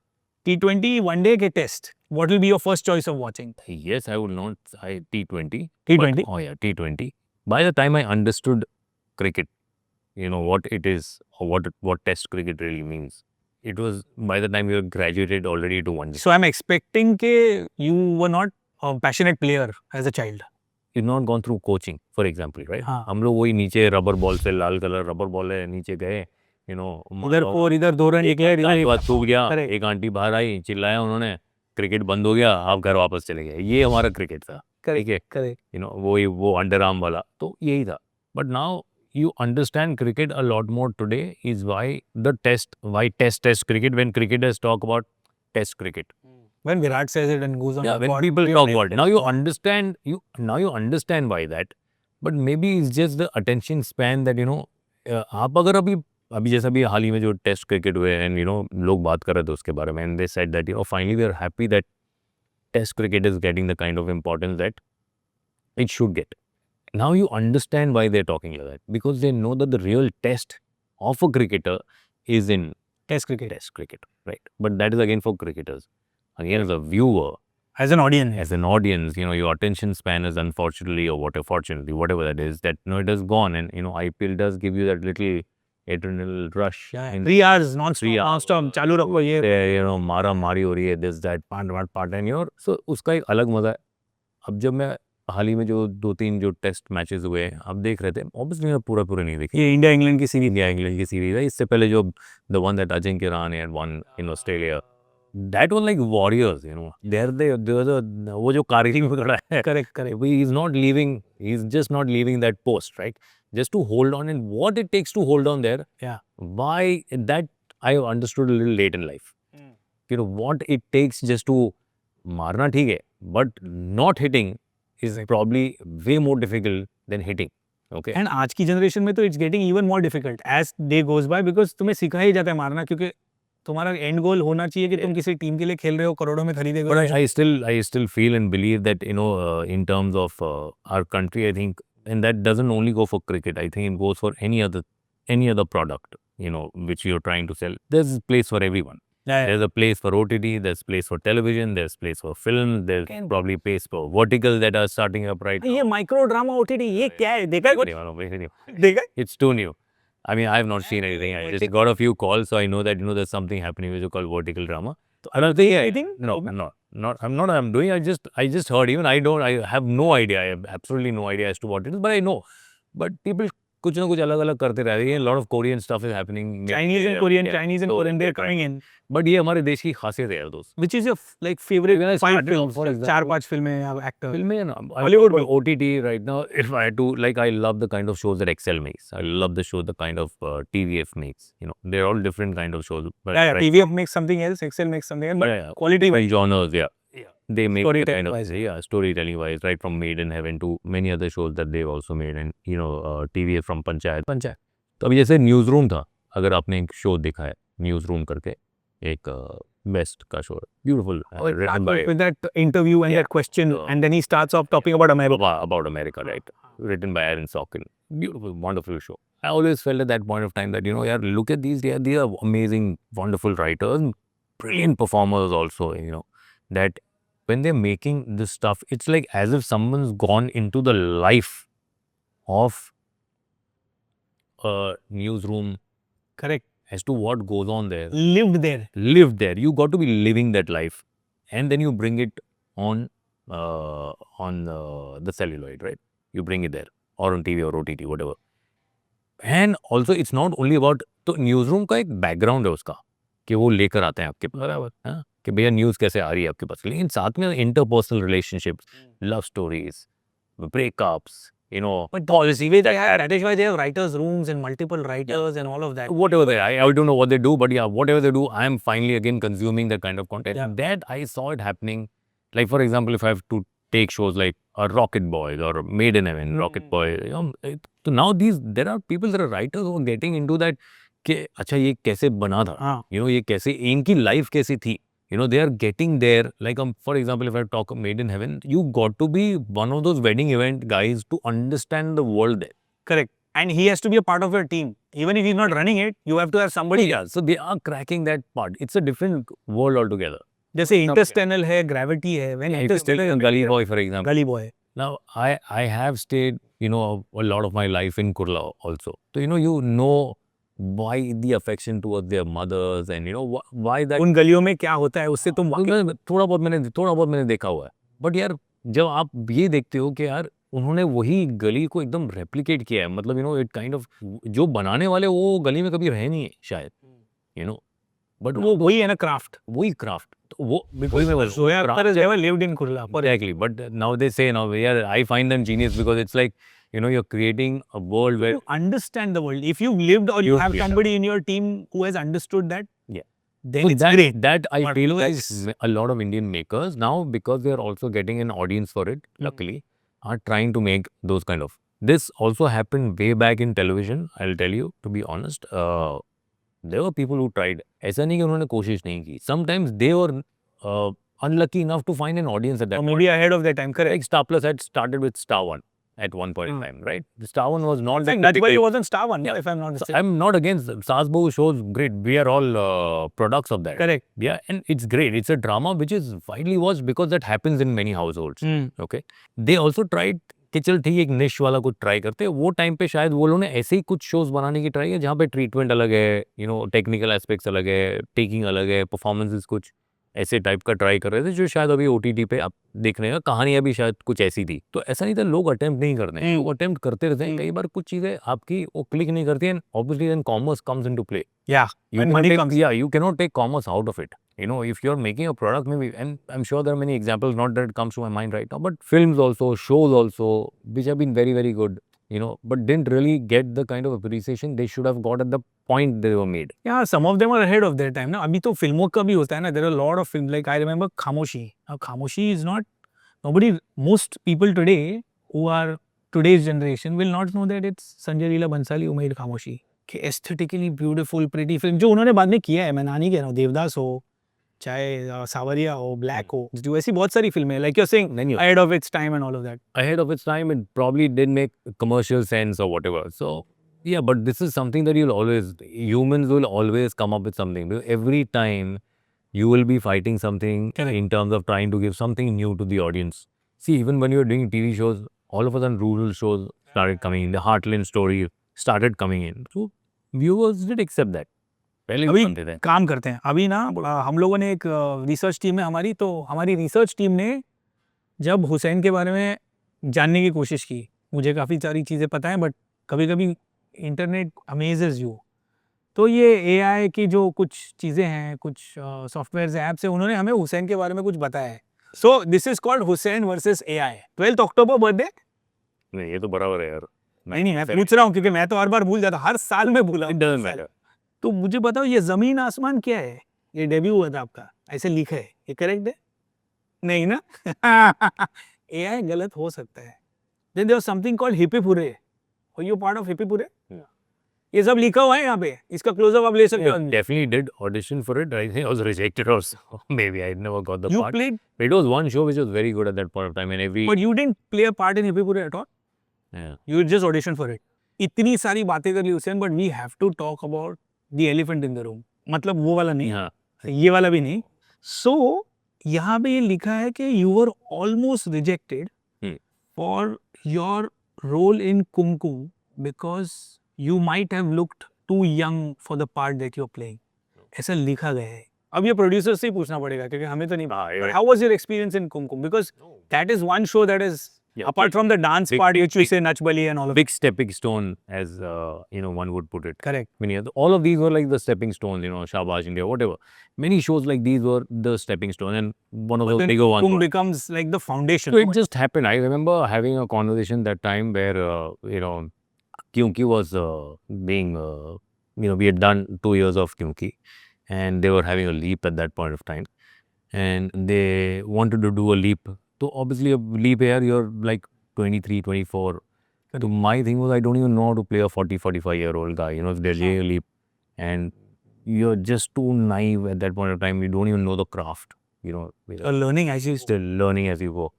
T20 one day के test. What will be your first choice of watching? Yes, I would not. T20. T20. Oh yeah, T20. By the time I understood cricket, what it is or what Test cricket really means. It was by the time you graduated already to one. So I'm expecting that you were not a passionate player as a child. You've not gone through coaching, for example, right? हाँ. हम लोग वही नीचे rubber ball से लाल colour rubber ball है नीचे गए इधर 4 इधर 2 रन एक है बात टूट गया Correct. एक आंटी बाहर आई चिल्लाया उन्होंने क्रिकेट बंद हो गया आप घर वापस चले गए ये हमारा क्रिकेट था ठीक है करेक्ट वो अंडर आर्म वाला तो यही था but now you understand cricket a lot more today is why test cricket when cricketers talk about test cricket. When Virat says it and goes on. Yeah, when people talk about it. Now you understand why that. But maybe it's just the attention span that आप अगर अभी जैसा भी हाल ही में जो test cricket हुए and लोग बात कर रहे थे उसके बारे में and they said that finally we are happy that test cricket is getting the kind of importance that it should get. Now you understand why they're talking like that because they know that the real test of a cricketer is in Test cricket. right? But that is again for cricketers. Again, as a viewer, As an audience. your attention span is unfortunately or whatever that is, that it has gone, and IPL does give you that little adrenal rush. Yeah, in 3 hours non-stop चालू रखो ये. there, मारा मारी हो रही है, this that part and so उसका एक अलग मजा है. अब जब मैं हाल ही में जो 2-3 जो टेस्ट मैचेस हुए अब देख रहे थे ऑब्वियसली मैं पूरा नहीं देखी ये इंडिया इंग्लैंड की सीरीज है इससे पहले जो the one that Ajinkya Rahane had one in Australia that was like warriors वो जो कारगिल में खड़ा है correct he is not leaving he is just not leaving that post right just to hold on and what it takes to hold on there why that I understood a little late in life what it takes just to मारना ठीक है but not hitting is probably way more difficult than hitting. Okay. And आज की generation में तो it's getting even more difficult as day goes by because तुम्हें सिखाया ही जाता है मारना क्योंकि तुम्हारा एंड गोल होना चाहिए कि तुम किसी टीम के लिए खेल रहे हो करोड़ों में खरीदे गए. But I still feel and believe that in terms of our country I think and that doesn't only go for cricket I think it goes for any other product which you're trying to sell. There's a place for everyone. There's a place for OTT, there's place for television, there's place for film, there's probably place for vertical that are starting up right now. ये micro drama OTT ये क्या है देखा है It's too new. I mean, I have not seen anything. I just got a few calls, so I know that there's something happening which is called vertical drama. So I don't think. I think no, I'm not. I'm doing. I just heard. Even I have no idea. I have absolutely no idea as to what it is, but I know. But people कुछ ना कुछ अलग करते रह रहे हैं. A lot of Korean stuff is happening. Chinese and Korean they're coming in. But ये हमारे देश की खासियत है यार दोस्त. Which is your like favorite 5 films? 4-5 फिल्में या actor? फिल्में ना. Hollywood में. OTT right now. If I had to I love the kind of shows that Excel makes. I love the show the kind of TVF makes. They're all different kind of shows. But TVF makes something else. Excel makes something else. But quality by genres, yeah. They make storytelling wise, storytelling wise, right from Made in Heaven to many other shows that they've also made, and TVF from Panchayat. तो अभी जैसे news room था, अगर आपने एक show देखा है news room करके एक बेस्ट का show beautiful with that interview and that question and then he starts off talking about America right written by Aaron Sorkin. Beautiful, wonderful show. I always felt at that point of time that look at these, they are amazing, wonderful writers, brilliant performers also. That when they're making this stuff, it's like as if someone's gone into the life of a newsroom. Correct. As to what goes on there. Lived there. You got to be living that life. And then you bring it on the celluloid, right? You bring it there. Or on TV or OTT, whatever. And also, it's not only about... तो newsroom का एक background है उसका. कि वो लेकर आते हैं आपके पास. कि भैया न्यूज़ कैसे आ रही है आपके पास लेकिन साथ में interpersonal relationships love stories breakups but policy that is why they have writers rooms and multiple writers and all of that whatever I don't know what they do but whatever they do I am finally again consuming that kind of content that I saw it happening like for example if I have to take shows like Rocket Boys or Made in Heaven Rocket Boy so now there are people that are writers who are getting into that कि अच्छा ये कैसे बना था ये कैसे इनकी life कैसी थी they are getting there like for example if I talk of Made in Heaven you got to be one of those wedding event guys to understand the world there. Correct. And he has to be a part of your team even if he's not running it you have to have somebody. So they are cracking that part. It's a different world altogether. जैसे Interstellar है Gravity है when Interstellar Gully Boy for example. Gully Boy Now, I have stayed, you know, a lot of my life in Kurla also. So, you know why the affection towards their mothers and, why that. उन गलियों में क्या होता है उससे तुम तो थोड़ा बहुत मैंने देखा हुआ है. बट यार, जब आप ये देखते हो कि यार उन्होंने वही गली को एकदम रेप्लिकेट किया है, मतलब इट काइंड ऑफ, जो बनाने वाले वो गली में कभी रहे नहीं है शायद, बट वो वही है ना क्राफ्ट. वही क्राफ्ट, तो वो वही मैं बोल रहा हूँ, Zoya craft Akhtar has never lived in Kurla. Exactly, but now they say now, yeah, I find them genius because it's like, you're creating a world where You understand the world. If you've lived or you have Yeah. somebody in your team who has understood that, Yeah. then So it's that, great. that I But realize that's- a lot of Indian makers now, because they are also getting an audience for it, luckily, are trying to make those kind of. This also happened way back in television, I'll tell you, to be honest. There were people who tried. ऐसा नहीं कि उन्होंने कोशिश नहीं की. Sometimes they were unlucky enough to find an audience at that or point. maybe ahead of their time, correct? Like Star Plus had started with Star One at one point in time, right? The Star One was not I that think that's why typical- he wasn't Star One, if I'm not So mistaken. I'm not against Saas Bahu shows. Great, we are all products of that. Correct. Yeah, and it's great. It's a drama which is widely watched because that happens in many households. Okay. They also tried कि चल ठीक है, एक निश वाला कुछ try करते हैं. वो टाइम पे शायद वो लोगों ने ऐसे ही कुछ शोज बनाने की ट्राई है जहाँ पे ट्रीटमेंट अलग है, टेक्निकल एस्पेक्ट्स अलग है, टेकिंग अलग है, परफॉर्मेंसेस कुछ ऐसे टाइप का ट्राई कर रहे थे, जो शायद अभी OTT पे आप देख रहे हैं. कहानियाँ भी शायद कुछ ऐसी थी. तो ऐसा नहीं था लोग अटेम्प्ट नहीं करते हैं, वो अटेम्प्ट करते रहते हैं. कई बार कुछ चीज़ें आपकी वो क्लिक नहीं करती हैं. Obviously then commerce comes into play. Yeah. You When cannot money take, comes. yeah, you cannot take commerce out of it. If you're making a product, maybe, and I'm sure there are many examples, not that it comes to my mind right now, but films also, shows also, which have been very, very good, but didn't really get the kind of appreciation they should have got at the point they were made. Yeah, some of them are ahead of their time. ना अभी तो फिल्मों का भी होता है ना. There are a lot of films. Like I remember Khamoshi. Now Khamoshi is not nobody. Most people today who are today's generation will not know that it's Sanjay Leela Bhansali who made Khamoshi. कि aesthetically beautiful, pretty film जो उन्होंने बाद में किया है. मैं ना नहीं कह रहा हूँ. देवदास हो, चाहे सावरिया हो, ब्लैक हो, जो ऐसी बहुत सारी फिल्में हैं. Like you're saying, Many of ahead of its time and all of that. ahead of its time, it probably didn't make commercial sense or whatever. So, yeah, but this is something that humans will always come up with something. Because every time you will be fighting something Correct. in terms of trying to give something new to the audience. See, even when you were doing TV shows, all of a sudden rural shows started coming in. The Heartland story started coming in. So, viewers did accept that. पहले भी अभी बनते थे. काम करते हैं. अभी ना हम लोगों ने एक रिसर्च टीम है हमारी, तो हमारी रिसर्च टीम ने जब हुसैन के बारे में जानने की कोशिश की, मुझे काफ़ी सारी चीज़ें पता हैं, बट कभी कभी इंटरनेट अमेजेस यू. तो ये AI की जो कुछ चीज़ें हैं, कुछ सॉफ्टवेयर ऐप्स हैं, उन्होंने हमें हुसैन के बारे में कुछ बताया है. So this is called Hussain versus AI. 12 October birthday. नहीं, ये तो बराबर है यार. नहीं मैं पूछ रहा हूँ क्योंकि मैं तो हर बार भूल जाता, हर साल में भूला. It doesn't matter. तो मुझे बताओ ये जमीन आसमान क्या है? ये डेब्यू हुआ था आपका, ऐसे लिखा है, ये करेक्ट है? नहीं ना? AI गलत हो सकता है. Then there was something called hippie पूरे. Were you part of hippie पूरे? Yeah. ये सब लिखा हुआ है यहाँ पे. इसका क्लोजअप आप ले सकते Yeah, हो. definitely did audition for it. I think I was rejected also. Maybe I never got the You part. played, It was one show which was very good at that point of time, and every but you didn't play a part in hippie पूरे at all. yeah. You just auditioned for it. इतनी सारी बातें कर ली Hussain, but we have to talk about the elephant in the room. मतलब वो वाला नहीं, हाँ. ये वाला भी नहीं. So यहाँ पे ये लिखा है कि you were almost rejected for your role in Kumkum because you might have looked too young for the part that you're playing. ऐसा लिखा गया है. अब ये प्रोड्यूसर से ही पूछना पड़ेगा क्योंकि हमें तो नहीं. But how was your experience in Kumkum? Because that is one show that is, apart from the dance Big- part, which we say Nach Bali and all of Big stepping stone, as one would put it. Correct. All of these were like the stepping stones. Shahbaz India, whatever. Many shows like these were the stepping stone, and one of those Then bigger ones. Kumkum becomes like the foundation. So it just happened. I remember having a conversation that time where, Kyunki was being, we had done 2 years of Kyunki, and they were having a leap at that point of time, and they wanted to do a leap. So obviously a leap here, you're like 23, 24. So my thing was, I don't even know how to play a 40, 45-year-old guy, if they're doing a leap, and you're just too naive at that point of time. You don't even know the craft, You're learning as you still learning as you go.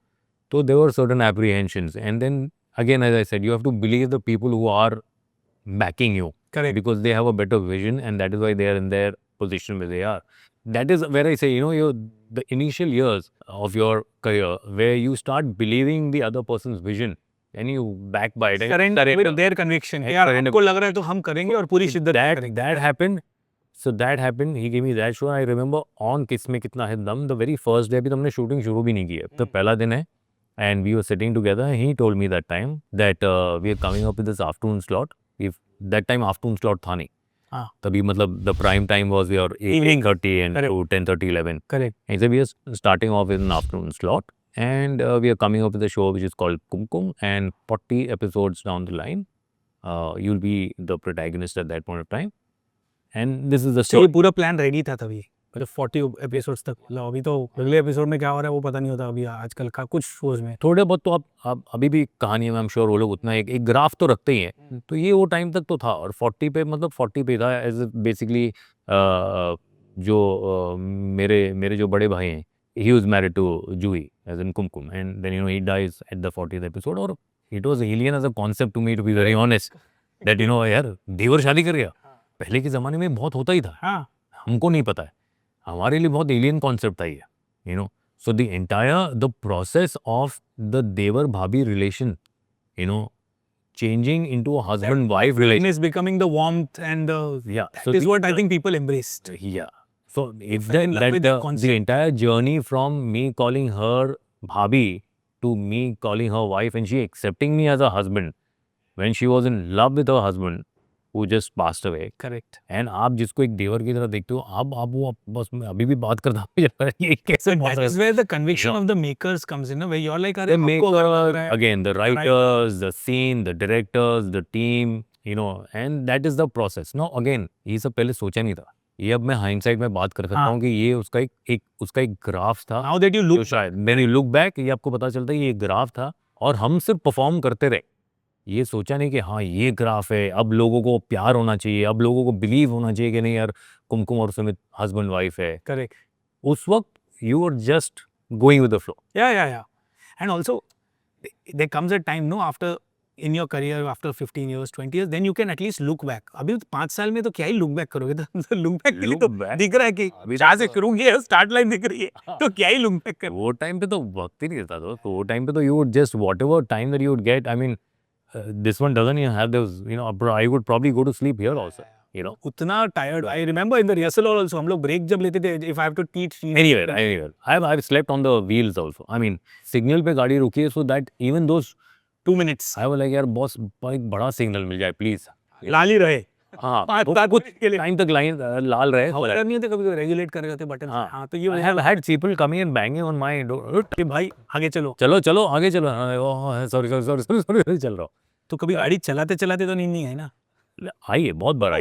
So there were certain apprehensions, and then again, as I said, you have to believe the people who are backing you. Correct. Because they have a better vision, and that is why they are in their position where they are. that is where I say, the initial years of your career where you start believing the other person's vision and you backbite. Surrender with their conviction. यार आपको लग रहा है तो हम करेंगे और पूरी शिद्दत से करेंगे. That happened. So that happened. He gave me that show. I remember on Kisme Kitna Hai Dum, the very first day अभी तो हमने shooting शुरू भी नहीं की है. तो पहला दिन है and we were sitting together. He told me that time that we are coming up with this afternoon slot. If that time afternoon slot था नहीं. हाँ. तभी मतलब the prime time was your 8:30 and Correct. to 10:30, 11. Correct. And he said we are starting off with an afternoon slot and we are coming up with a show which is called Kumkum, and 40 episodes down the line, you'll be the protagonist at that point of time. And this is the तो story. ये पूरा plan ready था तभी, मतलब 40 episodes तक. लो अभी तो अगले एपिसोड में क्या हो रहा है वो पता नहीं होता अभी आजकल का कुछ शोज में. थोड़े बहुत तो आप अभी भी कहानी में आई एम श्योर वो लोग उतना एक ग्राफ तो रखते ही हैं. तो ये वो टाइम तक तो था और 40 पे मतलब 40 पे था एज बेसिकली जो मेरे जो बड़े भाई हैं, he was married to Juhi as in Kumkum, and then he dies at the 40th episode. और it was alien as a concept to me, to be very honest, that यार देवर शादी कर गया. पहले के ज़माने में बहुत होता ही था. हाँ. हमको नहीं पता है, हमारे लिए बहुत एलियन कॉन्सेप्ट था ये. So the entire process of the देवर भाभी relation, changing into a husband-wife relation. Is becoming the warmth and the, Yeah. that is what I think people embraced. Yeah. So if fell in love with the concept. the entire journey from me calling her bhabhi to me calling her wife and she accepting me as a husband when she was in love with her husband who just passed away. Correct. And आप जिसको एक देवर की तरह देखते हो, आप वो बस मैं अभी भी बात करता हूँ ये कैसे That is where the conviction of the makers comes in, where you're like, अरे the आपको अगर लग maker, रहा है. again, the writers, the scene, the directors, the team, and that is the process. No, again, ये सब पहले सोचा नहीं था. ये अब मैं हाइंडसाइट में बात कर सकता हूँ कि ये उसका एक ग्राफ था. Now that you look, शायद when you look back ये आपको पता चलता है ये एक ग्राफ था और हम सिर्फ परफॉर्म करते रहे. ये सोचा नहीं कि हाँ ये ग्राफ है, अब लोगों को प्यार होना चाहिए, अब लोगों को बिलीव होना चाहिए कि नहीं यार कुमकुम और सुमित हस्बैंड वाइफ है. correct. उस वक्त you are just going with the flow. Yeah. And also, there comes a time, no, after in your career, after 15 years, 20 years, then you can at least look back. अभी 5 साल में तो क्या ही look back करोगे? तो look back के लिए तो दिख रहा है कि जहाँ से शुरू किया है स्टार्ट लाइन दिख रही है, तो क्या ही look back करोगे? वो टाइम पे तो वक्त ही नहीं रहता था. तो वो टाइम पे तो you would just whatever time that you would get. I mean, this one doesn't even have those. I would probably go to sleep here also. उतना tired. I remember in the rehearsal hall also हम लोग break जब लेते थे, if I have to teach Anywhere. I've slept on the wheels also. I mean, signal पे गाड़ी रुकी है so that even those 2 minutes I was like यार बॉस एक बड़ा सिग्नल मिल जाए प्लीज. लाल ही रहे. हाँ, 5-7 के लिए टाइम तक लाइन लाल रहे. हवा नहीं होते, कभी रेगुलेट कर रहे होते बटन. हाँ, तो ये I have had people coming and banging on my door. कि भाई आगे चलो. चलो आगे चलो. सॉरी चल रहा हूँ. तो कभी गाड़ी चलाते चलाते तो नींद नहीं आई ना? आई है, बहुत बार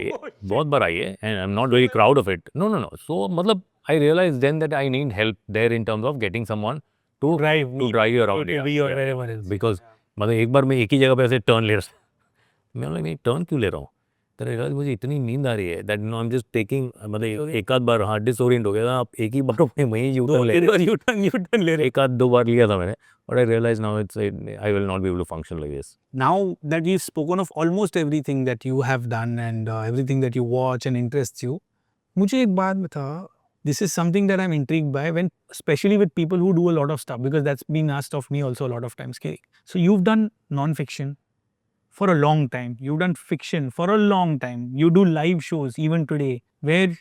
आई है and I'm not very proud of it. No. So मतलब I realized then that I need help there in terms of getting someone to drive you around here. Because मतलब एक बार मैं एक ही जगह पे ऐसे टर्न ले रहा था. मैं नहीं टर्न क्यों ले रहा हूँ? तो मुझे इतनी नींद आ रही है that I'm just taking मतलब एक आध बार हाँ डिसोरिएंट हो गया था. आप एक ही बार में वहीं यूटर्न ले रहे. एक आध 2 बार लिया था मैंने. But I realize now I will not be able to function like this. Now that we've spoken of almost everything that you have done and everything that you watch and interests you, मुझे एक बात बता. This is something that I'm intrigued by, when especially with people who do a lot of stuff, because that's been asked of me also a lot of times. So you've done non-fiction for a long time. You've done fiction for a long time. You do live shows even today where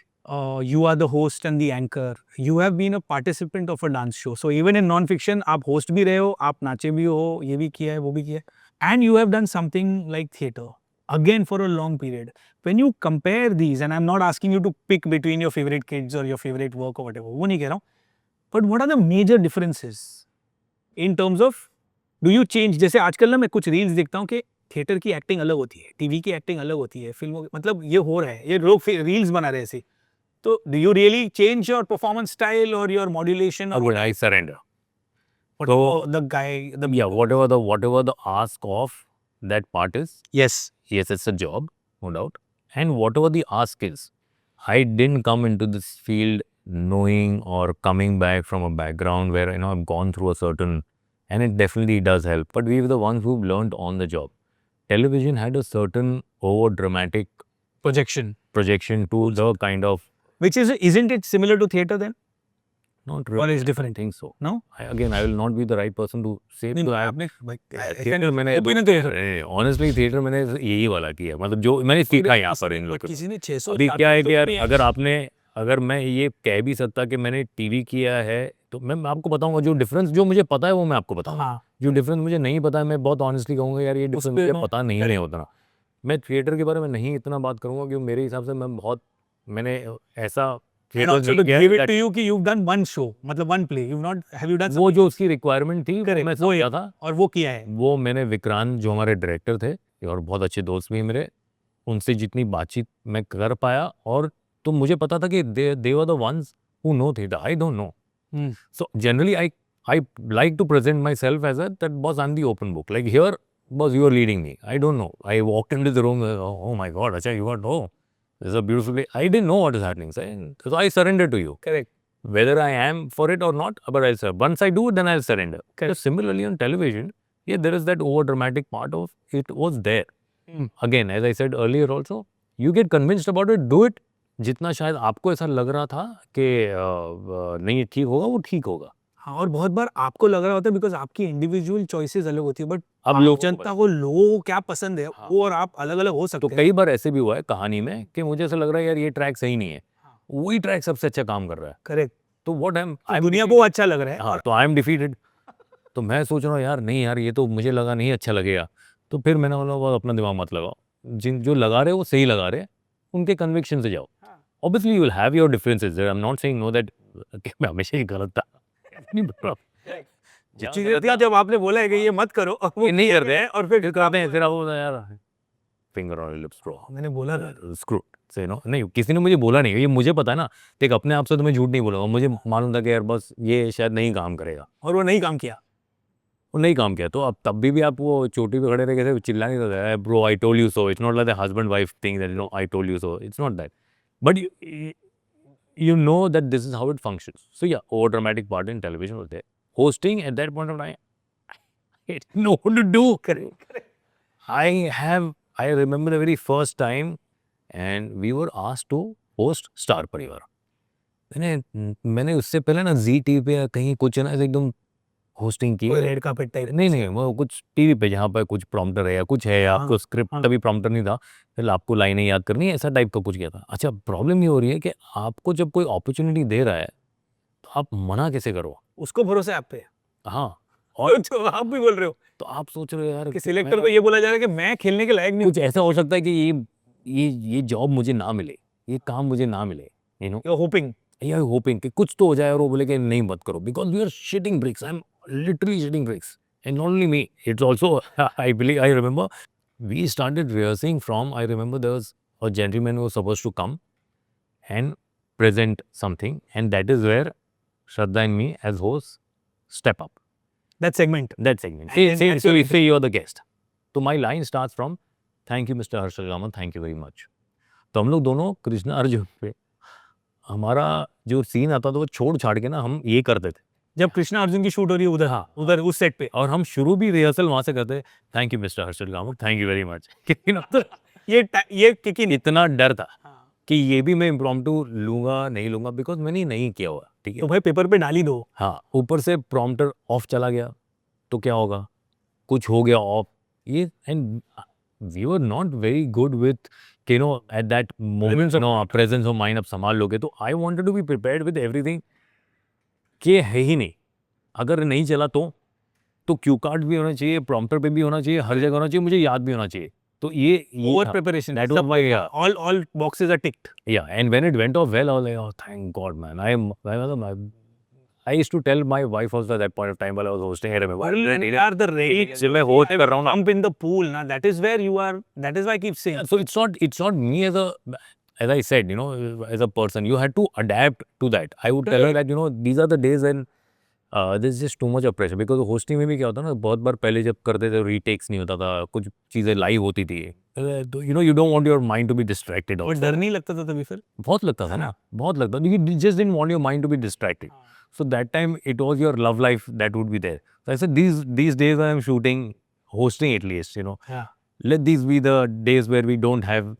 you are the host and the anchor. You have been a participant of a dance show. So even in non-fiction, आप host भी रहे हो, आप नाचे भी हो, ये भी किया है, वो भी किया है. And you have done something like theatre, again for a long period. When you compare these, and I'm not asking you to pick between your favorite kids or your favorite work or whatever, वो नहीं कह रहा हूँ. But what are the major differences in terms of, do you change? जैसे आजकल ना मैं कुछ रील्स देखता हूँ कि थिएटर की एक्टिंग अलग होती है, टीवी की एक्टिंग अलग होती है, फिल्मों मतलब ये हो रहा है, ये लोग रील्स बना रहे ऐसे. So, do you really change your performance style or your modulation? Or would I surrender? So the guy, whatever the ask of that part is. Yes, it's a job, no doubt. And whatever the ask is, I didn't come into this field knowing or coming back from a background where I've gone through a certain, and it definitely does help. But we were the ones who've learned on the job. Television had a certain over dramatic projection to the kind of Which isn't it similar to theatre then? Not Or really. is different? I think so. No? Again, I will not be the right person to say. नहीं, because I आपने theater मैंने opinion तो ये honestly theater मैंने यही वाला किया, मतलब जो मैंने सीखा यहाँ पर इन लोगों किसी ने 600 अभी क्या है कि यार अगर मैं ये कह भी सकता कि मैंने टीवी किया है तो मैं आपको बताऊंगा जो डिफरेंस जो मुझे पता है वो मैं आपको बताऊंगा। हाँ जो डिफरेंस मुझे नहीं पता है मैं बहुत ऑनेस्टली कहूँगा यार ये डिफरेंस पे मुझे मैं- पता नहीं उतना। मैं थिएटर के बारे में नहीं इतना बात करूँगा क्योंकि मेरे हिसाब से मैंने ऐसा And theatre also नहीं to किया give it that- to you कि you've done one show, मतलब one play, you've not, have you done वो जो उसकी रिक्वायरमेंट थी Correct, मैं वो समझा था। और वो किया है? वो मैंने विक्रांत जो हमारे डायरेक्टर थे और बहुत अच्छे दोस्त भी हैं मेरे, उनसे जितनी बातचीत मैं कर पाया और तो मुझे पता था कि they were the ones who know theatre, I don't know. Hmm. So generally I like to present myself as that boss I'm the open book. Like here, boss, you are leading me. I don't know. I walked into the room, oh my God, Acha, you got this is a beautiful place. I didn't know what is happening. So I surrender to you. Correct. Whether I am for it or not, but I'll surrender. Once I do, then I'll surrender. Correct. So similarly on television, yeah, there is that over dramatic part of it was there. Hmm. Again, as I said earlier also, you get convinced about it, do it. जितना शायद आपको ऐसा लग रहा था कि नहीं ठीक होगा वो ठीक होगा। हाँ और बहुत बार आपको लग रहा होता है बिकॉज आपकी इंडिविजुअल चॉइसेस अलग होती है बट अब लोग जनता को लोगों को क्या पसंद है हाँ। वो और आप अलग अलग हो तो सकते हैं। कई बार ऐसे भी हुआ है कहानी में कि मुझे ऐसा लग रहा है यार ये ट्रैक सही नहीं है, वही ट्रैक सबसे अच्छा काम कर रहा है। करेक्ट। तो व्हाट आई दुनिया को अच्छा लग रहा है। हाँ तो आई एम डिफीटेड। तो मैं सोच रहा हूँ यार नहीं यार ये तो मुझे लगा नहीं अच्छा लगेगा। तो फिर मैंने बोला अपना दिमाग मत लगाओ, जिन जो लगा रहे वो सही लगा रहे, उनके कन्विक्शन से जाओ। Obviously you will have your differences, I am not saying know that मैं हमेशा ही गलत था। नहीं बता चीजें थी जब आपने बोला है कि ये मत करो और वो नहीं करते हैं और फिर कहते हैं फिर आप बोलते हैं, यार फिंगर ऑन लिप्स ब्रो, मैंने बोला था स्क्रू से नो नहीं किसी ने मुझे बोला नहीं, ये मुझे पता है ना, देख अपने आप से तो मैं झूठ नहीं बोलूँगा, मुझे मालूम था कि यार बस ये शायद नहीं काम करेगा और वो नहीं काम किया। वो नहीं काम किया। तो अब तब भी आप वो चोटी पे खड़े रह कैसे चिल्ला नहीं सकते bro I told you so, it's not like the husband wife thing that no I told you so, it's not that but you know that this is how it functions. So yeah, over dramatic part in television was there. Hosting at that point of time, I didn't know what to do. I remember the very first time and we were asked to host Star परिवार। मैंने उससे पहले ना जी TV पे कहीं कुछ ना एकदम होस्टिंग की रेड कार्पेट टाइप। नहीं वो कुछ टीवी पे जहाँ पर कुछ प्रॉम्प्टर है या कुछ है, आपको स्क्रिप्ट तभी प्रॉम्प्टर नहीं था, फिर आपको लाइनें याद करनी है, ऐसा टाइप का कुछ किया था। अच्छा प्रॉब्लम ये हो रही है कि आपको जब कोई अपॉर्चुनिटी दे रहा है तो आप मना कैसे करो, उसको भरोसा है आप पे। हाँ और जो आप भी बोल रहे हो तो आप सोच रहे हो यार कि सिलेक्टर को ये बोला जा रहा है कि मैं खेलने के लायक नहीं हूँ। कुछ ऐसा हो सकता है कि ये जॉब मुझे ना मिले, ये काम मुझे ना मिले, यू नो You're होपिंग कि कुछ तो हो जाए और वो बोले कि नहीं मत करो, because we are shitting bricks, I am literally shitting bricks. And not only me, it's also, I remember, we started rehearsing from, I remember there was a gentleman who was supposed to come and present something, and that is where Shraddha and me as hosts step up. that segment. Say you're the guest. So my line starts from, thank you Mr. Harshal Raman, thank you very much. तो हम लोग दोनों कृष्णा अर्जुन पे हमारा जो scene आता था वो छोड़ छाड़ के ना हम ये करते थे जब कृष्णा अर्जुन की शूट हो रही है उधर, हाँ उधर उस सेट पे, और हम शुरू भी रिहर्सल वहां से करते, thank you mister Harshal Kamat, thank you very much. ये क्योंकि इतना डर था कि ये भी मैं इम्प्रॉम्प्टू लूंगा नहीं लूंगा, बिकॉज मैंने नहीं किया हुआ, ठीक है तो भाई पेपर पे डाल ही दो। हाँ ऊपर से प्रॉम्प्टर ऑफ चला गया तो क्या होगा, कुछ हो गया ऑफ ये, and we were not very good with you know at that moment no presence of mind, अब संभाल लोगे, तो I wanted to be prepared with everything कि है ही नहीं, अगर नहीं चला तो क्यू कार्ड भी होना चाहिए, प्रॉम्प्टर पे भी होना चाहिए, हर जगह होना चाहिए, मुझे याद भी होना चाहिए, तो ये over preparation, that was my all boxes are ticked. yeah, and when it went off well I was like, oh thank God man, I used to tell my wife also at that point of time while I was hosting, I remember are the rate जब मैं host कर रहा हूँ ना, jump in the pool ना, that is where you are, that is why I keep saying. so it's not me as I said, you know, as a person you had to adapt to that. I would tell her that, you know, these are the days when there's just too much of pressure, because hosting में भी क्या होता है ना, बहुत बार पहले जब करते थे रीटेक्स नहीं होता था, कुछ चीज़ें लाइव होती थी, तो you know you don't want your mind to be distracted और also. डर नहीं लगता था तभी फिर? बहुत लगता था ना, बहुत लगता था, you just didn't want your mind to be distracted. So that time it was your love life that would be there. So I said these days I am shooting, hosting at least, you know, Yeah. let these be the days where we don't have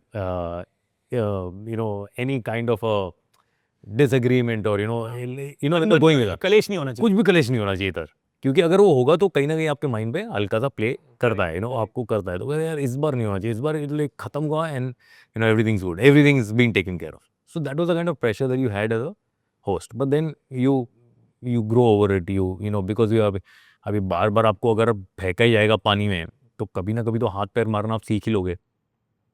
you know any kind of a disagreement or they're going with that. कलेश नहीं होना चाहिए. कुछ भी कलेश नहीं होना चाहिए इधर, क्योंकि अगर वो होगा तो कहीं ना कहीं आपके माइंड पे हल्का सा प्ले करता है, आपको करता है, तो यार इस बार नहीं होना चाहिए, इस बार लाइक खत्म हुआ and everything is good, everything is being taken care of. So that was the kind of pressure that you had as a host, but then you grow over it, because you अभी बार बार आपको अगर फेंका ही जाएगा पानी में, तो कभी ना कभी तो हाथ पैर मारना आप सीख ही लोगे.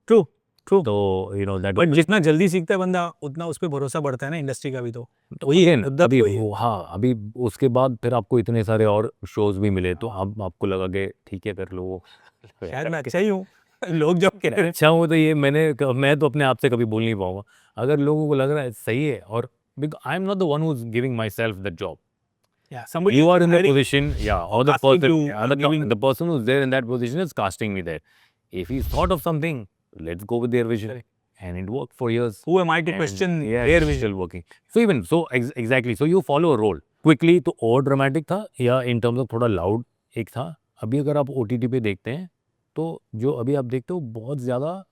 ट्रू. तो दैट, बट जितना जल्दी सीखता है बंदा उतना उस पर भरोसा बढ़ता है ना इंडस्ट्री का भी. तो वही है ना, मतलब अभी वही है. हाँ, अभी उसके बाद फिर आपको इतने सारे और शोज भी मिले, तो अब आपको लगा कि ठीक है कर लो. शायद मैं अच्छा ही हूँ. लोग जब कह रहे हैं अच्छा हूँ तो ये मैं तो अपने आप से कभी बोल नहीं पाऊंगा. अगर लोगों को लग रहा है सही है, और आई am not the one who is giving my self that job. yeah, somebody You are in that very- position, or the asking person, to, giving- the person who's there in that position is casting me there. If he's thought of something, let's go with their vision. Correct. And it worked for years. who am I to And question yeah, their it's vision? still working. So even so, exactly. So you follow a role. Quickly तो और dramatic था, या in terms of थोड़ा loud एक था. अभी अगर आप OTT पे देखते हैं, तो जो अभी आप देखते हो बहुत ज़्यादा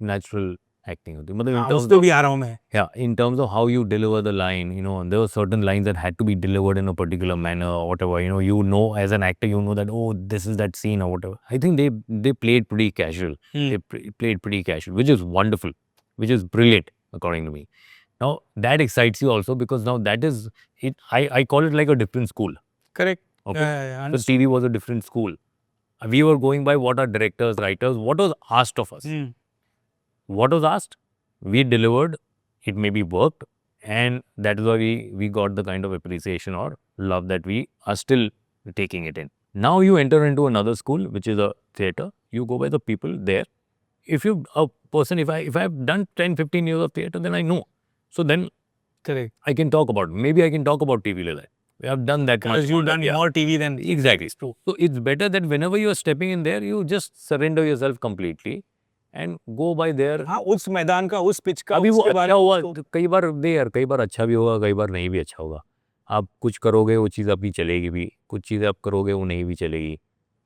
natural acting होती है. मतलब in हाँ, terms उस तो भी आ रहा हूँ मैं. yeah, in terms of how you deliver the line, there were certain lines that had to be delivered in a particular manner or whatever. As an actor, that, oh, this is that scene or whatever. I think they played pretty casual. They played pretty casual, which is wonderful, which is brilliant, according to me. Now, that excites you also, because now that is it. I call it like a different school. Correct. Okay. Yeah, So TV was a different school. We were going by what our directors, writers, what was asked of us. What was asked, we delivered. It maybe worked, and that is why we got the kind of appreciation or love that we are still taking it in. Now you enter into another school, which is a theater. You go by the people there. If you a person, if I've done 10-15 years of theater, then I know. So then Correct. I can talk about, maybe I can talk about TV like that. We have done that much. Because you've done Yeah. more TV than Exactly. true. So it's better that whenever you are stepping in there, you just surrender yourself completely and go by there. हाँ, उस मैदान का, उस pitch का, अभी वो उसके बारे अच्छा में हुआ, उसको- तो कई बार अच्छा भी होगा, कई बार नहीं भी अच्छा होगा. आप कुछ करोगे वो चीज़ आपकी चलेगी भी, कुछ चीज़ें आप करोगे वो नहीं भी चलेगी.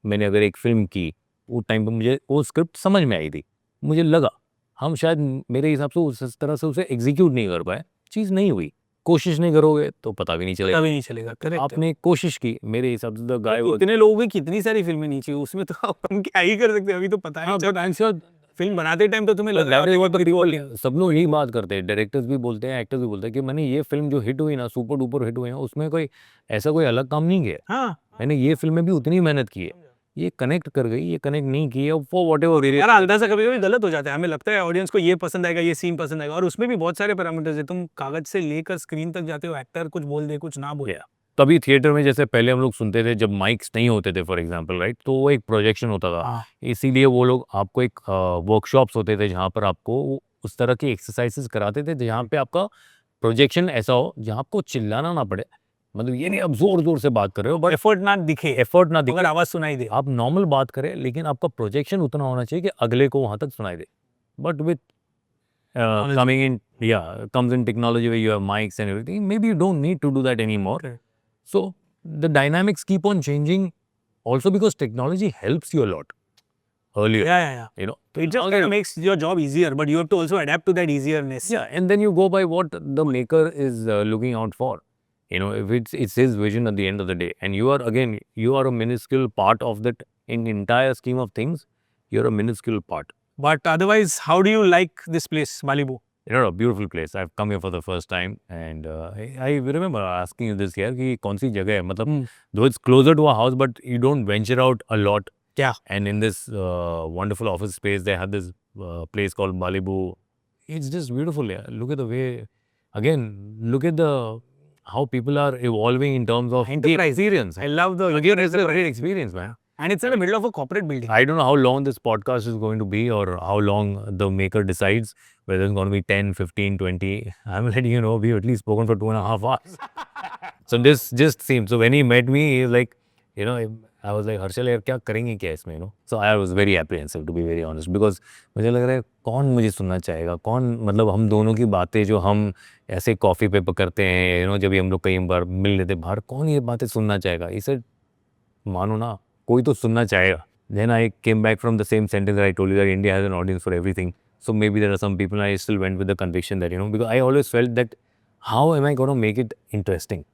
मैंने अगर एक फिल्म की, वो टाइम पे मुझे वो स्क्रिप्ट समझ में आई थी, मुझे लगा हम शायद मेरे हिसाब से उस तरह से उसे एग्जीक्यूट नहीं कर पाए, चीज़ नहीं हुई. कोशिश नहीं करोगे तो पता भी नहीं चलेगा. कभी नहीं चलेगा. Correct. आपने कोशिश की, मेरे हिसाब से द गाय इतने लोगों की कितनी सारी फिल्में नहीं चाहिए, उसमें तो हम क्या ही कर सकते हैं. अभी तो पता है जब फिल्म बनाते टाइम तो तुम्हें लग रहा है सब लोग यही बात करते हैं, डायरेक्टर्स भी बोलते हैं, एक्टर्स भी बोलते हैं कि मैंने ये फिल्म जो हिट हुई ना, सुपर डुपर हिट हुई है, उसमें कोई ऐसा कोई अलग काम नहीं किया. हाँ, मैंने ये फिल्में भी उतनी मेहनत की है, ये कनेक्ट कर गई, ये कनेक्ट नहीं की है, फॉर वॉट एवर. यार अंदाजा कभी कभी गलत हो जाता है. हमें लगता है ऑडियंस को ये पसंद आएगा, ये सीन पसंद आएगा, और उसमें भी बहुत सारे पैरामीटर्स है. तुम कागज से लेकर स्क्रीन तक जाते हो, एक्टर कुछ बोल दे, कुछ ना बोले. तभी थिएटर में जैसे पहले हम लोग सुनते थे, जब माइक्स नहीं होते थे फॉर एग्जांपल, राइट, तो वो एक प्रोजेक्शन होता था. हाँ. इसीलिए वो लोग आपको एक वर्कशॉप्स होते थे जहाँ पर आपको उस तरह की एक्सरसाइजेस कराते थे, जहाँ पे आपका प्रोजेक्शन ऐसा हो जहाँ आपको चिल्लाना ना पड़े. मतलब ये नहीं आप जोर जोर से बात कर रहे हो, बट एफर्ट ना दिखे, एफर्ट ना दिखे, अगर आवाज सुनाई दे. आप नॉर्मल बात करें, लेकिन आपका प्रोजेक्शन उतना होना चाहिए कि अगले को वहां तक सुनाई दे. But with coming in, comes in technology where you have mics and everything, maybe you don't need to do that anymore. Okay. So the dynamics keep on changing, also because technology helps you a lot. Earlier, Yeah. So it just kind of makes your job easier, but you have to also adapt to that easierness. yeah, and then you go by what the maker is looking out for. If it's his vision at the end of the day, and you are a minuscule part of that. In entire scheme of things, you're a minuscule part. But otherwise, how do you like this place, Malibu? A beautiful place. I've come here for the first time, and I remember asking you this here कि कौन सी जगह है, मतलब though it's closer to our house, but you don't venture out a lot. Yeah. And in this wonderful office space, they have this place called Malibu. It's just beautiful. Yeah. Look at the way, again, look at how people are evolving in terms of the experience. I love the It's a great experience, man. and it's in the middle of a corporate building. I don't know how long this podcast is going to be, or how long the maker decides, whether it's going to be 10, 15, 20. I'm letting you know, we've at least spoken for 2.5 hours. So this just seemed, so when he met me, he's like, I was like, Harshal यार क्या करेंगे क्या इसमें, So I was very apprehensive, to be very honest, because मुझे लग रहा है कौन मुझे सुनना चाहेगा, कौन, मतलब हम दोनों की बातें जो हम ऐसे कॉफ़ी पे करते हैं, जब भी हम लोग कई बार मिल लेते बाहर, कौन ये बातें सुनना चाहेगा. इसे मानो ना, कोई तो सुनना चाहेगा. Then I came back from the same sentence that I told you, that India has an audience for everything. So maybe there are some people, I still went with the conviction that, because I always felt that how am I going to make it interesting?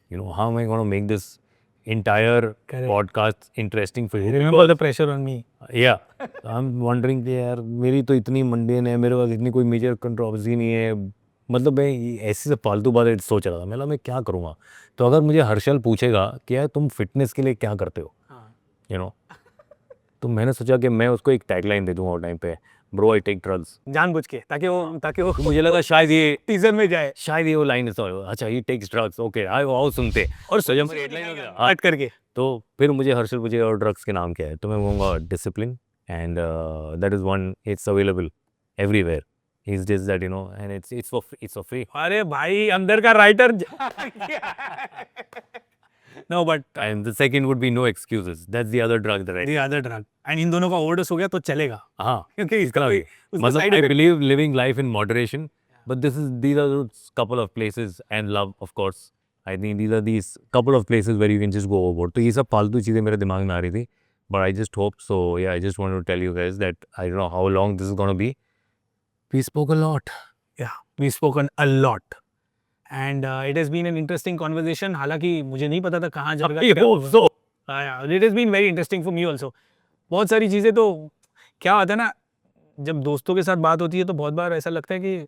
You know, how am I going to make this entire podcast interesting for you? Remember the pressure on me. Yeah, I'm wondering कि यार मेरी तो इतनी mundane है, मेरे पास इतनी कोई major controversy नहीं है, मतलब मैं ऐसी से फालतू बातें सोच रहा था, मतलब मैं क्या करूँगा. तो अगर मुझे हर्षल पूछेगा कि यार तुम फिटनेस के लिए क्या करते हो, यू नो, तो मैंने सोचा कि मैं उसको एक टैगलाइन दे दूंगा उस टाइम पे, ब्रो आई टेक ड्रग्स. जानबूझ के, ताकि वो तो मुझे लगा शायद टीजर में जाए ये वो लाइन अच्छा ये टेक्स ड्रग्स, ओके आई आओ सुनते, और तो जब हेडलाइन हो गया हट करके. तो फिर मुझे हर्षल पूछे और ड्रग्स के नाम क्या है, तो मैं कहूँगा discipline, and that is one, it's available everywhere. Is this that, you know, and it's for free. अरे भाई अंदर का writer. No but and the second would be no excuses, that's the other drug that the other drug, and in दोनों का overdose हो गया तो चलेगा, हाँ क्योंकि इसका भी मतलब I believe living life in moderation, but these are those couple of places, and love of course. I think these couple of places where you can just go overboard. तो ये सब फालतू चीज़ें मेरे दिमाग में आ रही थी, but I just hope so. Yeah, I just wanted to tell you guys that I don't know how long this is going to be. We spoke a lot. Yeah, we've spoken a lot. And it has been an interesting conversation. हालांकि मुझे नहीं पता था कहाँ जाएगा. I hope so. It has been very interesting for me also. बहुत सारी चीज़ें तो क्या होता है ना, जब दोस्तों के साथ बात होती है तो बहुत बार ऐसा लगता है कि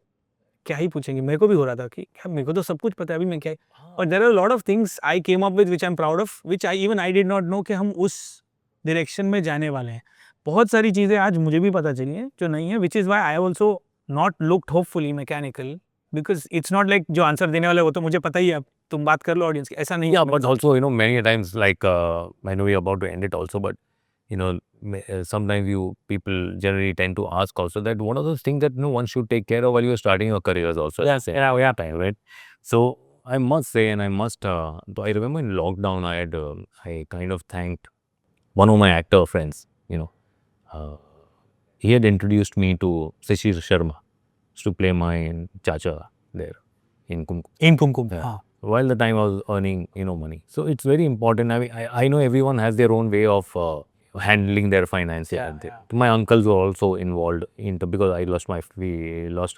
क्या ही पूछेंगे. मेरे को भी हो रहा था कि क्या, मेरे को तो सब कुछ पता है, अभी मैं क्या. और there are lot of things I came up with which I am proud of, which I did not know कि हम उस डायरेक्शन में जाने वाले हैं. बहुत सारी चीज़ें आज मुझे भी पता चली हैं जो नहीं है, which is why I also not looked hopefully mechanical, because it's not like जो आंसर देने वाले वो तो मुझे पता ही है, अब तुम बात कर लो ऑडियंस की, ऐसा नहीं. Yeah, but also, you know, many times, like, I know we're about to end it also, but, you know, sometimes people generally tend to ask also that one of those things that, you know, one should take care of while you're starting your careers also. Yes, Yeah, time, right? So, I must say, and I must, I remember in lockdown, I kind of thanked one of my actor friends, you know. He had introduced me to Shishir Sharma to play my Chacha there in Kumkum. In Kumkum. Yeah. हाँ. While the time I was earning, you know, money. So it's very important. I mean, I know everyone has their own way of handling their finances. Yeah. My uncles were also involved because I lost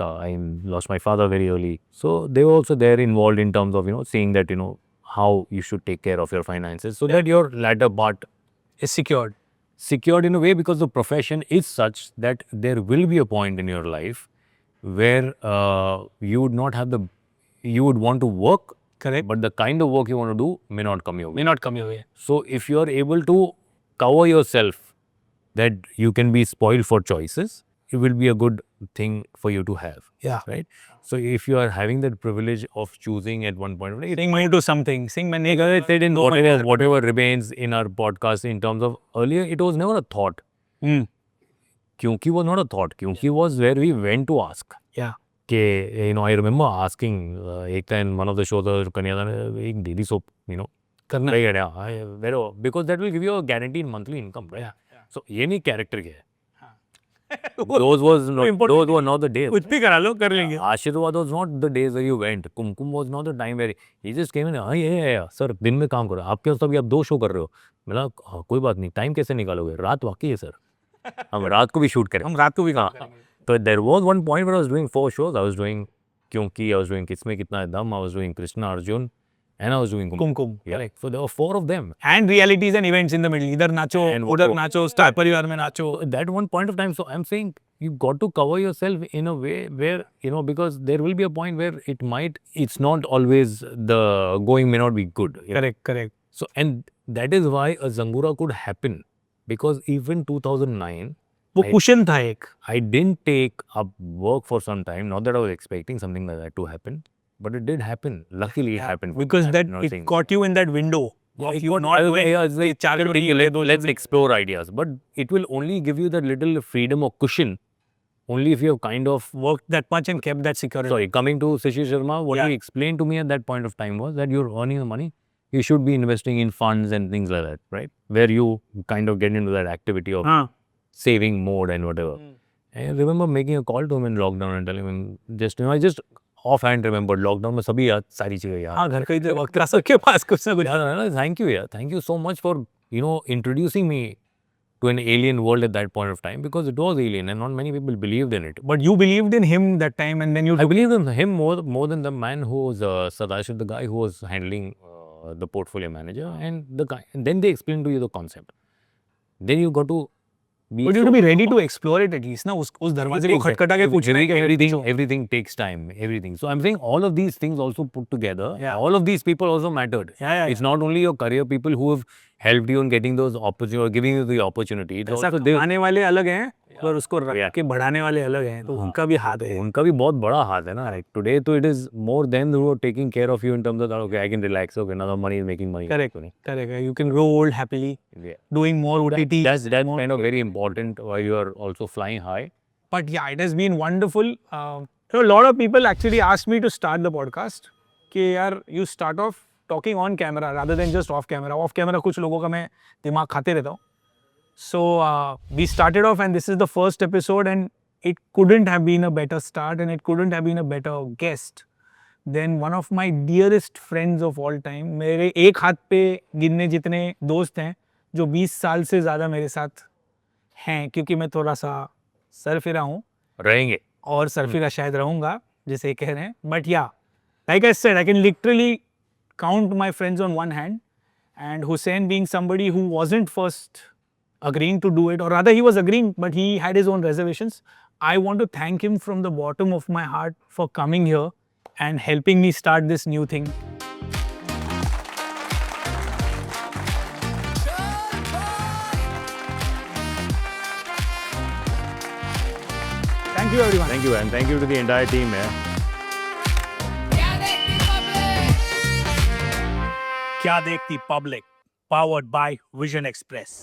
I lost my father very early. So they were also there involved in terms of, you know, seeing that, you know, how you should take care of your finances so that your latter part Is secured in a way, because the profession is such that there will be a point in your life where you would not have you would want to work. Correct. But the kind of work you want to do may not come your way. may not come your way. So if you are able to cover yourself that you can be spoiled for choices, it will be a good thing for you to have. Yeah. Right? So if you are having that privilege of choosing at one point, Saying no to something, saying मैं नहीं I said in whatever remains in our podcast in terms of earlier, it was never a thought. Kyunki was not a thought. Kyunki was where we went to ask. Yeah. You know, I remember asking एक time one of the shows कन्यादा ने एक daily soap, you know, करना. because that will give you a guaranteed monthly income, right? Yeah. So ये नहीं character के. Those were not the days. कुछ भी करा लो, कर लेंगे. Ashirwad was not the days where you went. Kumkum was not the time where he just came in. हाँ ये सर दिन में काम करो. आपके पास अभी आप 2 शो कर रहे हो. मैंने कहा कोई बात नहीं. टाइम कैसे निकालोगे? रात वाकई है सर. हम रात को भी शूट करें. हम रात को भी काम करेंगे. So there was one point where I was doing 4 shows. I was doing Kyunki, I was doing Kisme Kitna Hai Dum, I was doing Krishna Arjun, and I was doing Kumkum. Yeah, like, so there were 4 of them. And realities and events in the middle. इधर नाचो, उधर नाचो, star परिवार में नाचो. That one point of time, so I'm saying you got to cover yourself in a way where, you know, because there will be a point where it's not always, the going may not be good. Correct. So, and that is why a Zangura could happen, because even 2009, वो cushion था एक. I didn't take up work for some time. Not that I was expecting something like that to happen, but it did happen. Luckily, it happened. Because that I'm not it saying- caught you in that window. You are not doing. it's like, let's explore ideas, but it will only give you that little freedom or cushion only if you have kind of Worked that much and kept that security. Sorry, coming to Shishir Sharma, what Yeah. he explained to me at that point of time was that you're earning the money, you should be investing in funds and things like that, right? Where you kind of get into that activity of हाँ. saving mode and whatever. I remember making a call to him in lockdown and telling him, I just offhand remembered lockdown में सभी याद सारी चीजें याद. हाँ, घर का ही वक्त था सबके पास कुछ ना कुछ. Thank you, yeah. Thank you so much for, you know, introducing me to an alien world at that point of time because it was alien and not many people believed in it. But you believed in him that time, and then you I believed in him more than the man who was Sadashiv, the guy who was handling the portfolio manager, and the guy. And then they explained to you the concept. Then you got to be. But you have to be ready to explore it at least, ना उस दरवाजे को खटखटा के पूछना है कि everything takes time, everything. So I'm saying all of these things also put together, Yeah. all of these people also mattered. Yeah. It's not only your career people who have helped you in getting those opportunities or giving you the opportunity. It's ऐसा also they, आने वाले अलग हैं और उसको रख के बढ़ाने वाले अलग हैं, तो उनका भी हाथ है. उनका भी बहुत बड़ा हाथ है ना. Like today, तो it is more than who are taking care of you in terms of that. Okay, I can relax. Okay, now the money is making money. Correct. You can grow old happily, Yeah. doing more OTT. That's kind of very important while you are also flying high. But yeah, it has been wonderful. A lot of people actually asked me to start the podcast कि यार you start off talking on camera rather than just off camera. Off camera कुछ लोगों का मैं दिमाग खाते रहता हूँ. So we started off, and this is the first episode, and it couldn't have been a better start, and it couldn't have been a better guest than one of my dearest friends of all time. मेरे एक हाथ पे गिनने जितने दोस्त हैं जो 20 साल से ज़्यादा मेरे साथ हैं, क्योंकि मैं थोड़ा सा सरफिरा हूँ रहेंगे. और सरफिरा शायद रहूँगा जिसे कह रहे हैं. But yeah, like I said, I can literally count my friends on one hand, and Hussain being somebody who wasn't first agreeing to do it, or rather he was agreeing but he had his own reservations. I want to thank him from the bottom of my heart for coming here and helping me start this new thing. Thank you everyone. Thank you, and thank you to the entire team. Yeah. क्या देखती public, powered by Vision Express.